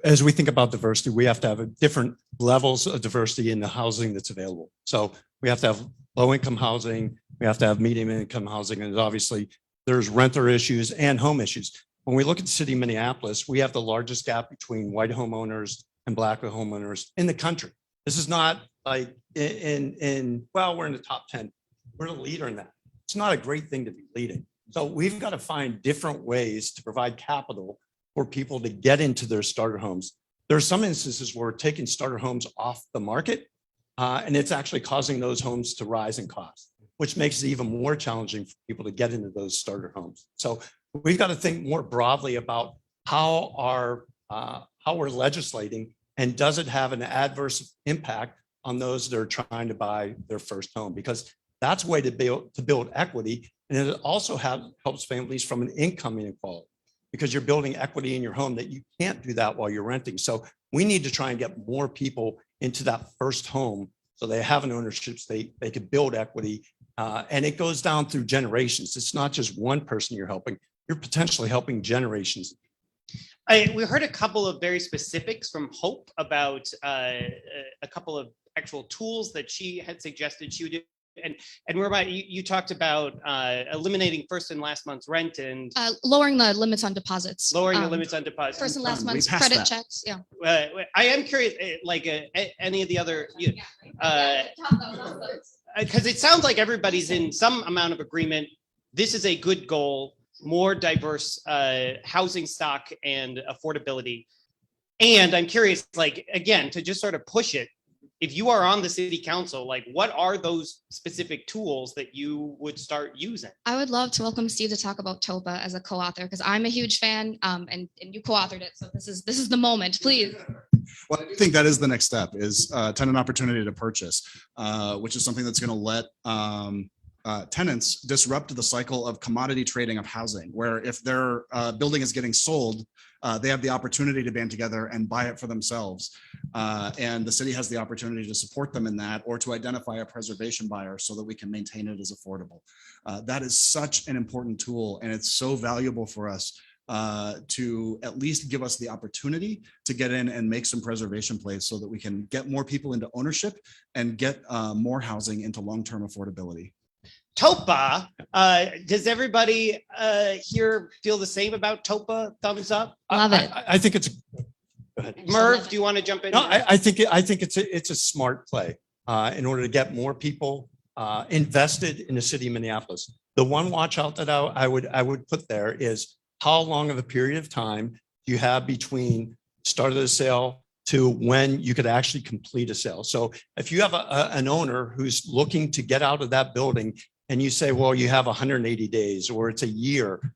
As we think about diversity, we have to have different levels of diversity in the housing that's available. So we have to have low-income housing, we have to have medium-income housing, and obviously there's renter issues and home issues. When we look at the city of Minneapolis, we have the largest gap between white homeowners and black homeowners in the country. This is not like well, we're in the top 10. We're the leader in that. It's not a great thing to be leading. So we've got to find different ways to provide capital for people to get into their starter homes. There are some instances where we're taking starter homes off the market, and it's actually causing those homes to rise in cost, which makes it even more challenging for people to get into those starter homes. So we've got to think more broadly about how we're legislating, and does it have an adverse impact on those that are trying to buy their first home? Because that's a way to build equity. And it also helps families from an income inequality, because you're building equity in your home that you can't do that while you're renting. So we need to try and get more people into that first home so they have an ownership state, they could build equity. And it goes down through generations. It's not just one person you're helping, you're potentially helping generations. We heard a couple of very specifics from Hope about a couple of actual tools that she had suggested she would do. And you talked about eliminating first and last month's rent and Lowering the limits on deposits. lowering the limits on deposits. First and last We month's passed credit that. checks. Yeah. I am curious, any of the other, because it sounds like everybody's in some amount of agreement. This is a good goal, more diverse housing stock and affordability. And I'm curious, like, again, to just sort of push it, if you are on the city council, like, what are those specific tools that you would start using? I would love to welcome Steve to talk about TOPA as a co-author, because I'm a huge fan, and you co-authored it. So this is the moment, please. Well, I do think that is the next step, is tenant opportunity to purchase, which is something that's going to let tenants disrupt the cycle of commodity trading of housing, where if their building is getting sold, they have the opportunity to band together and buy it for themselves. And the city has the opportunity to support them in that, or to identify a preservation buyer so that we can maintain it as affordable. That is such an important tool, and it's so valuable for us to at least give us the opportunity to get in and make some preservation plays so that we can get more people into ownership and get more housing into long-term affordability. TOPA, does everybody here feel the same about TOPA? Thumbs up. Love it. I think it's. Go ahead. Merv, do you want to jump in? No, I think it's a smart play in order to get more people invested in the city of Minneapolis. The one watch out that I would put there is how long of a period of time you have between start of the sale to when you could actually complete a sale. So if you have an owner who's looking to get out of that building, and you say, well, you have 180 days or it's a year,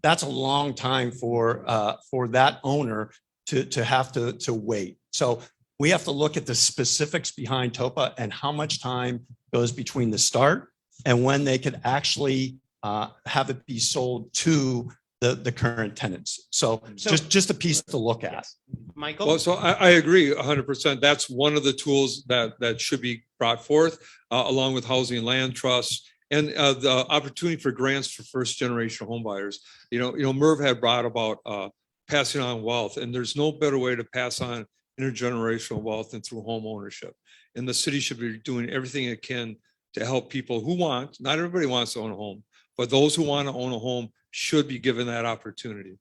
that's a long time for that owner to have to wait. So we have to look at the specifics behind TOPA and how much time goes between the start and when they could actually have it be sold to the current tenants. So just a piece to look at. Yes. Michael? Well, so I agree 100%. That's one of the tools that should be brought forth along with housing and land trusts And the opportunity for grants for first generation home buyers. Merv had brought about passing on wealth, and there's no better way to pass on intergenerational wealth than through home ownership. And the city should be doing everything it can to help people who want, not everybody wants to own a home, but those who want to own a home should be given that opportunity.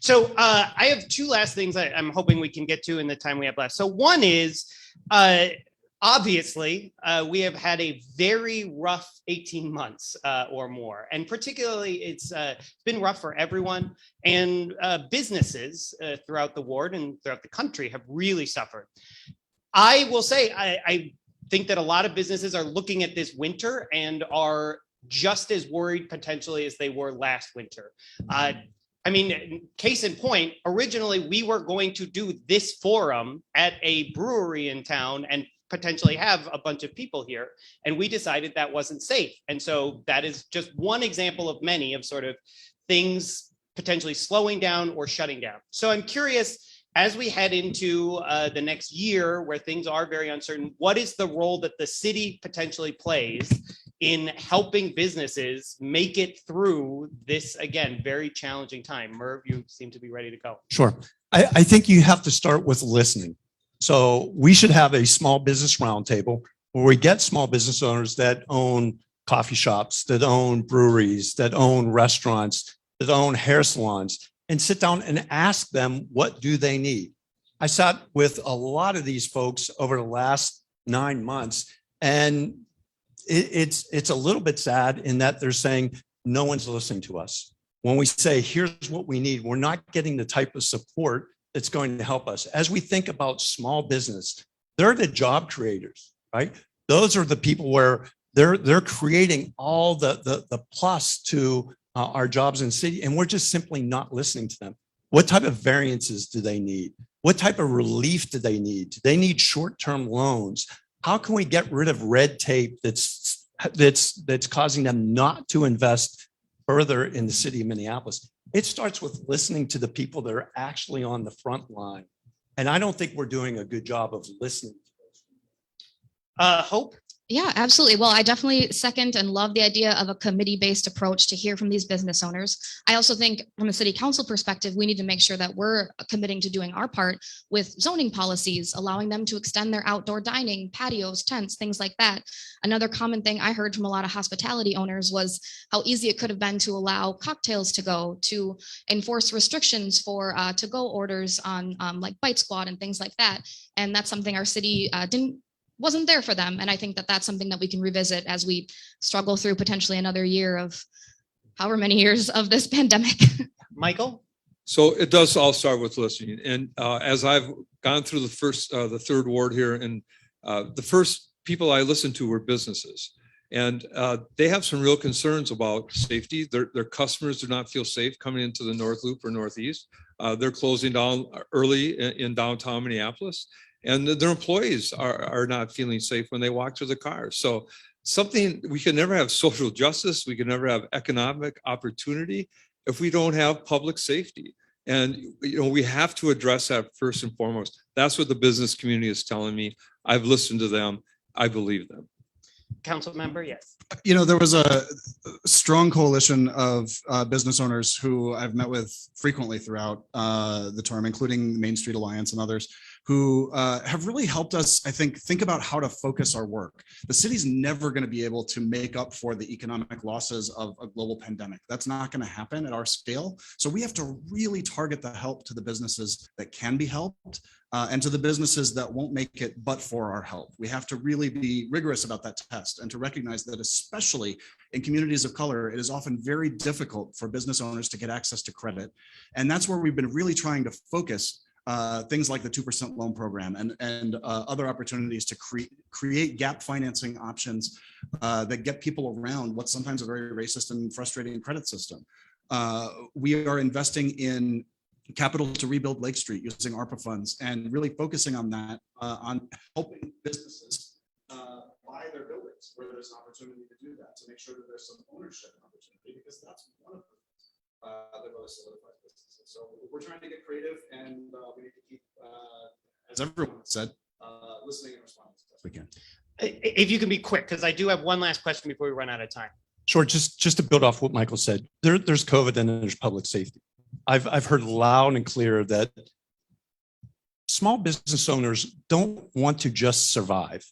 So I have two last things I'm hoping we can get to in the time we have left. So one is, obviously, we have had a very rough 18 months or more, and particularly it's been rough for everyone, and businesses throughout the ward and throughout the country have really suffered. I will say, I think that a lot of businesses are looking at this winter and are just as worried potentially as they were last winter. I mean, case in point, originally we were going to do this forum at a brewery in town and potentially have a bunch of people here, and we decided that wasn't safe. And so that is just one example of many of sort of things potentially slowing down or shutting down. So I'm curious, as we head into the next year where things are very uncertain, what is the role that the city potentially plays in helping businesses make it through this, again, very challenging time? Merv, you seem to be ready to go. Sure. I think you have to start with listening. So we should have a small business roundtable where we get small business owners that own coffee shops, that own breweries, that own restaurants, that own hair salons, and sit down and ask them, what do they need? I sat with a lot of these folks over the last 9 months, and it's a little bit sad in that they're saying no one's listening to us. When we say, here's what we need, we're not getting the type of support that's going to help us. As we think about small business, they're the job creators, right? Those are the people where they're creating all the plus to our jobs in the city, and we're just simply not listening to them. What type of variances do they need? What type of relief do they need? Do they need short-term loans? How can we get rid of red tape that's causing them not to invest further in the city of Minneapolis? It starts with listening to the people that are actually on the front line. And I don't think we're doing a good job of listening. Hope? Yeah, absolutely. Well, I definitely second and love the idea of a committee-based approach to hear from these business owners. I also think from a city council perspective, we need to make sure that we're committing to doing our part with zoning policies, allowing them to extend their outdoor dining, patios, tents, things like that. Another common thing I heard from a lot of hospitality owners was how easy it could have been to allow cocktails to go, to enforce restrictions for to-go orders on like Bite Squad and things like that. And that's something our city wasn't there for them. And I think that that's something that we can revisit as we struggle through potentially another year of however many years of this pandemic. Michael? So it does all start with listening. And as I've gone through the third ward here, and the first people I listened to were businesses. And they have some real concerns about safety. Their customers do not feel safe coming into the North Loop or Northeast. They're closing down early in downtown Minneapolis. And their employees are not feeling safe when they walk to the cars. So we can never have social justice. We can never have economic opportunity if we don't have public safety. And we have to address that first and foremost. That's what the business community is telling me. I've listened to them. I believe them. Council member, yes. There was a strong coalition of business owners who I've met with frequently throughout the term, including Main Street Alliance and others, who have really helped us, I think about how to focus our work. The city's never going to be able to make up for the economic losses of a global pandemic. That's not going to happen at our scale. So we have to really target the help to the businesses that can be helped and to the businesses that won't make it but for our help. We have to really be rigorous about that test and to recognize that especially in communities of color, it is often very difficult for business owners to get access to credit. And that's where we've been really trying to focus things like the 2% loan program and other opportunities to create gap financing options that get people around what's sometimes a very racist and frustrating credit system. We are investing in capital to rebuild Lake Street using ARPA funds and really focusing on that, on helping businesses buy their buildings where there's an opportunity to do that, to make sure that there's some ownership opportunity, because that's one of the things that really solidifies businesses. So we're trying to get creative, and we need to keep, as everyone said, listening and responding as best we can. If you can be quick, because I do have one last question before we run out of time. Sure. Just to build off what Michael said, there's COVID and then there's public safety. I've heard loud and clear that small business owners don't want to just survive.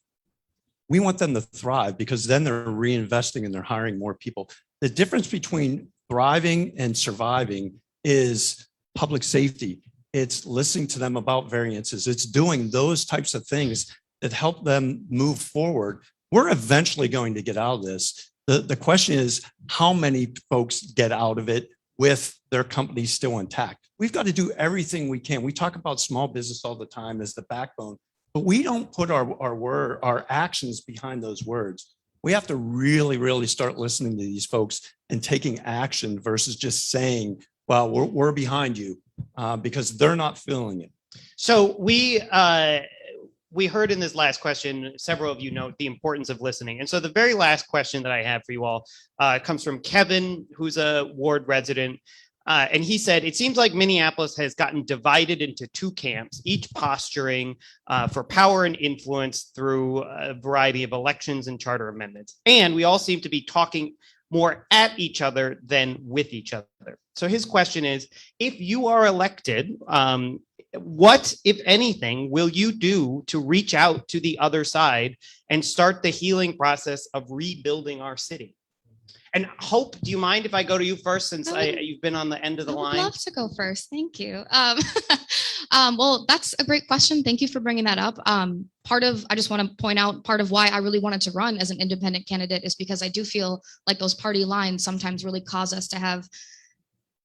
We want them to thrive because then they're reinvesting and they're hiring more people. The difference between thriving and surviving is public safety. It's listening to them about variances. It's doing those types of things that help them move forward. We're eventually going to get out of this. The question is, how many folks get out of it with their companies still intact? We've got to do everything we can. We talk about small business all the time as the backbone, but we don't put our actions behind those words. We have to really, really start listening to these folks and taking action versus just saying, well, we're behind you, because they're not feeling it. So we heard in this last question, several of you note the importance of listening. And so the very last question that I have for you all comes from Kevin, who's a ward resident. And he said, it seems like Minneapolis has gotten divided into two camps, each posturing for power and influence through a variety of elections and charter amendments. And we all seem to be talking more at each other than with each other. So his question is, if you are elected, what, if anything, will you do to reach out to the other side and start the healing process of rebuilding our city? And Hope, do you mind if I go to you first, since you've been on the end of the line? I'd love to go first. Thank you. Well, that's a great question. Thank you for bringing that up. I just want to point out, part of why I really wanted to run as an independent candidate is because I do feel like those party lines sometimes really cause us to have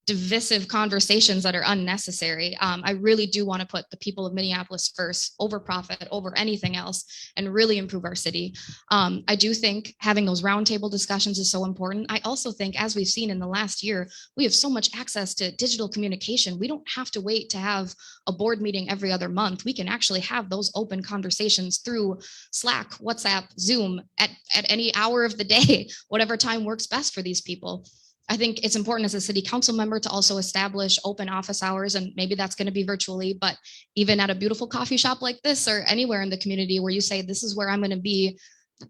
divisive conversations that are unnecessary. I really do want to put the people of Minneapolis first, over profit, over anything else, and really improve our city. I do think having those roundtable discussions is so important. I also think, as we've seen in the last year, we have so much access to digital communication. We don't have to wait to have a board meeting every other month. We can actually have those open conversations through Slack, WhatsApp, Zoom at any hour of the day, whatever time works best for these people. I think it's important as a city council member to also establish open office hours, and maybe that's going to be virtually, but even at a beautiful coffee shop like this or anywhere in the community where you say, this is where I'm going to be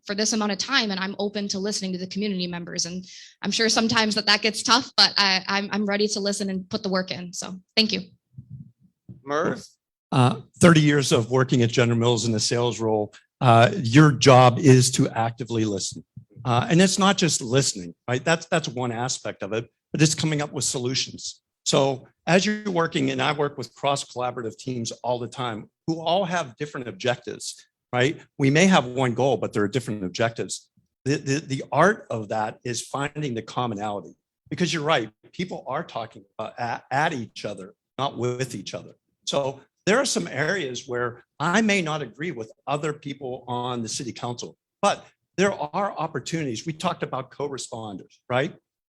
for this amount of time, and I'm open to listening to the community members. And I'm sure sometimes that gets tough, but I'm ready to listen and put the work in. So thank you. Merv? 30 years of working at General Mills in the sales role, your job is to actively listen. And it's not just listening, right? That's one aspect of it, but it's coming up with solutions. So as you're working, and I work with cross-collaborative teams all the time who all have different objectives, right? We may have one goal, but there are different objectives. The art of that is finding the commonality, because you're right, people are talking about at each other, not with each other. So there are some areas where I may not agree with other people on the city council, but there are opportunities. We talked about co-responders, right?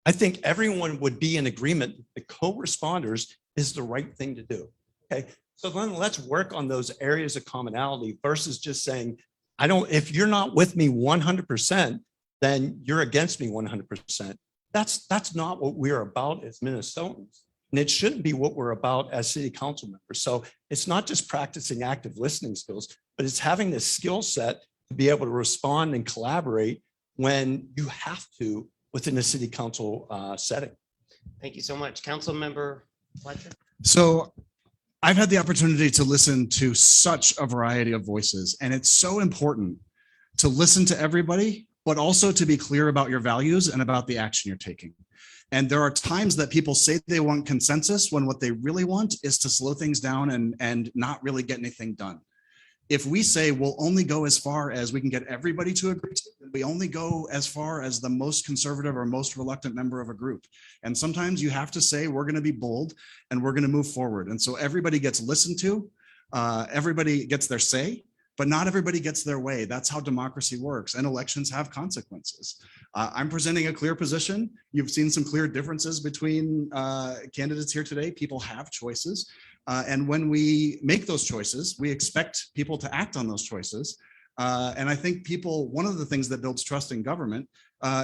I think everyone would be in agreement that co-responders is the right thing to do. Okay, so then let's work on those areas of commonality versus just saying, if you're not with me 100%, then you're against me 100%. That's not what we're about as Minnesotans. And it shouldn't be what we're about as city council members. So it's not just practicing active listening skills, but it's having this skill set to be able to respond and collaborate when you have to within a city council setting. Thank you so much. Council Member Fletcher? So I've had the opportunity to listen to such a variety of voices, and it's so important to listen to everybody, but also to be clear about your values and about the action you're taking. And there are times that people say they want consensus when what they really want is to slow things down and not really get anything done. If we say we'll only go as far as we can get everybody to agree to, we only go as far as the most conservative or most reluctant member of a group. And sometimes you have to say, we're going to be bold and we're going to move forward. And so everybody gets listened to, everybody gets their say, but not everybody gets their way. That's how democracy works, and elections have consequences. I'm presenting a clear position. You've seen some clear differences between candidates here today. People have choices. And when we make those choices, we expect people to act on those choices. And I think one of the things that builds trust in government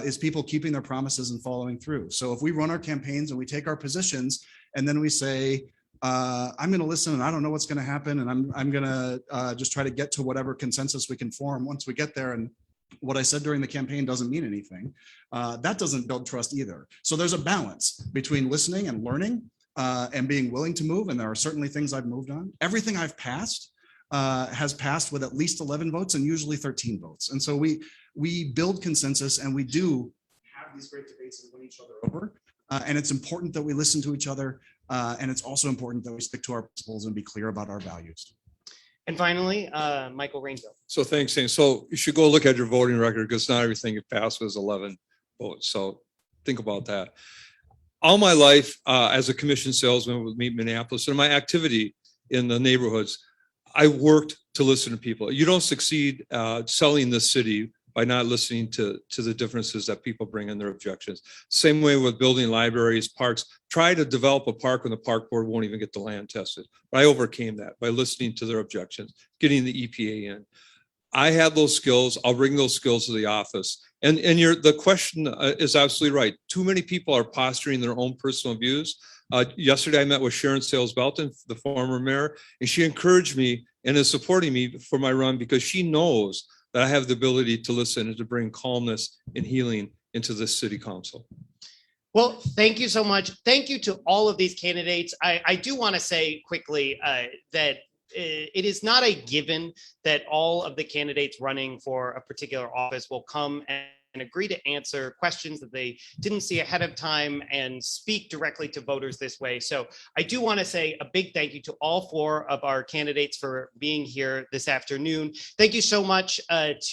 is people keeping their promises and following through. So if we run our campaigns and we take our positions and then we say, I'm going to listen and I don't know what's going to happen, and I'm going to just try to get to whatever consensus we can form. Once we get there and what I said during the campaign doesn't mean anything. That doesn't build trust either. So there's a balance between listening and learning and being willing to move. And there are certainly things I've moved on. Everything I've passed has passed with at least 11 votes and usually 13 votes. And so we build consensus, and we do have these great debates and win each other over. And it's important that we listen to each other. And it's also important that we stick to our principles and be clear about our values. And finally, Michael Rainville. So thanks, Shane. So you should go look at your voting record, because not everything you passed was 11 votes. So think about that. All my life as a commission salesman with Meet Minneapolis and my activity in the neighborhoods, I worked to listen to people. You don't succeed selling the city by not listening to the differences that people bring in their objections. Same way with building libraries, parks. Try to develop a park when the park board won't even get the land tested. But I overcame that by listening to their objections, getting the EPA in. I have those skills. I'll bring those skills to the office. And the question is absolutely right. Too many people are posturing their own personal views. Yesterday, I met with Sharon Sales Belton, the former mayor, and she encouraged me and is supporting me for my run, because she knows that I have the ability to listen and to bring calmness and healing into this city council. Well, thank you so much. Thank you to all of these candidates. I do want to say quickly that it is not a given that all of the candidates running for a particular office will come and agree to answer questions that they didn't see ahead of time and speak directly to voters this way. So I do want to say a big thank you to all 4 of our candidates for being here this afternoon. Thank you so much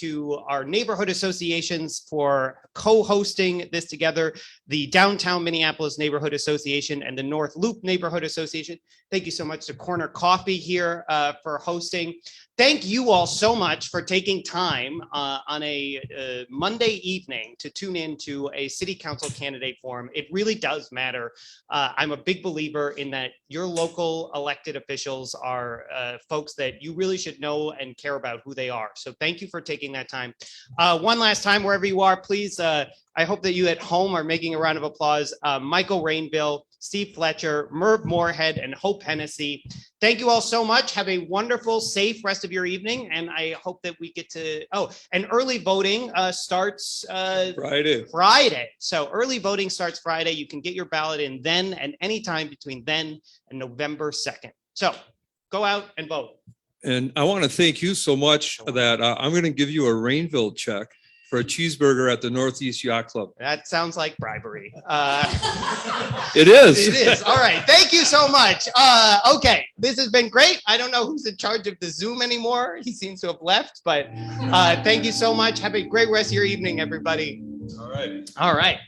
to our neighborhood associations for co-hosting this together, the Downtown Minneapolis Neighborhood Association and the North Loop Neighborhood Association. Thank you so much to Corner Coffee here for hosting. Thank you all so much for taking time on a Monday evening to tune in to a city council candidate forum. It really does matter. I'm a big believer in that your local elected officials are folks that you really should know and care about who they are. So thank you for taking that time. One last time, wherever you are, please, I hope that you at home are making a round of applause. Michael Rainville, Steve Fletcher, Merv Moorhead, and Hope Hennessy. Thank you all so much. Have a wonderful, safe rest of your evening. And I hope that we get to, and early voting starts Friday. So early voting starts Friday. You can get your ballot in then and anytime between then and November 2nd. So go out and vote. And I want to thank you so much that I'm going to give you a Rainville check for a cheeseburger at the Northeast Yacht Club. That sounds like bribery. It is. It is. All right. Thank you so much. Okay. This has been great. I don't know who's in charge of the Zoom anymore. He seems to have left, but thank you so much. Have a great rest of your evening, everybody. All right. All right.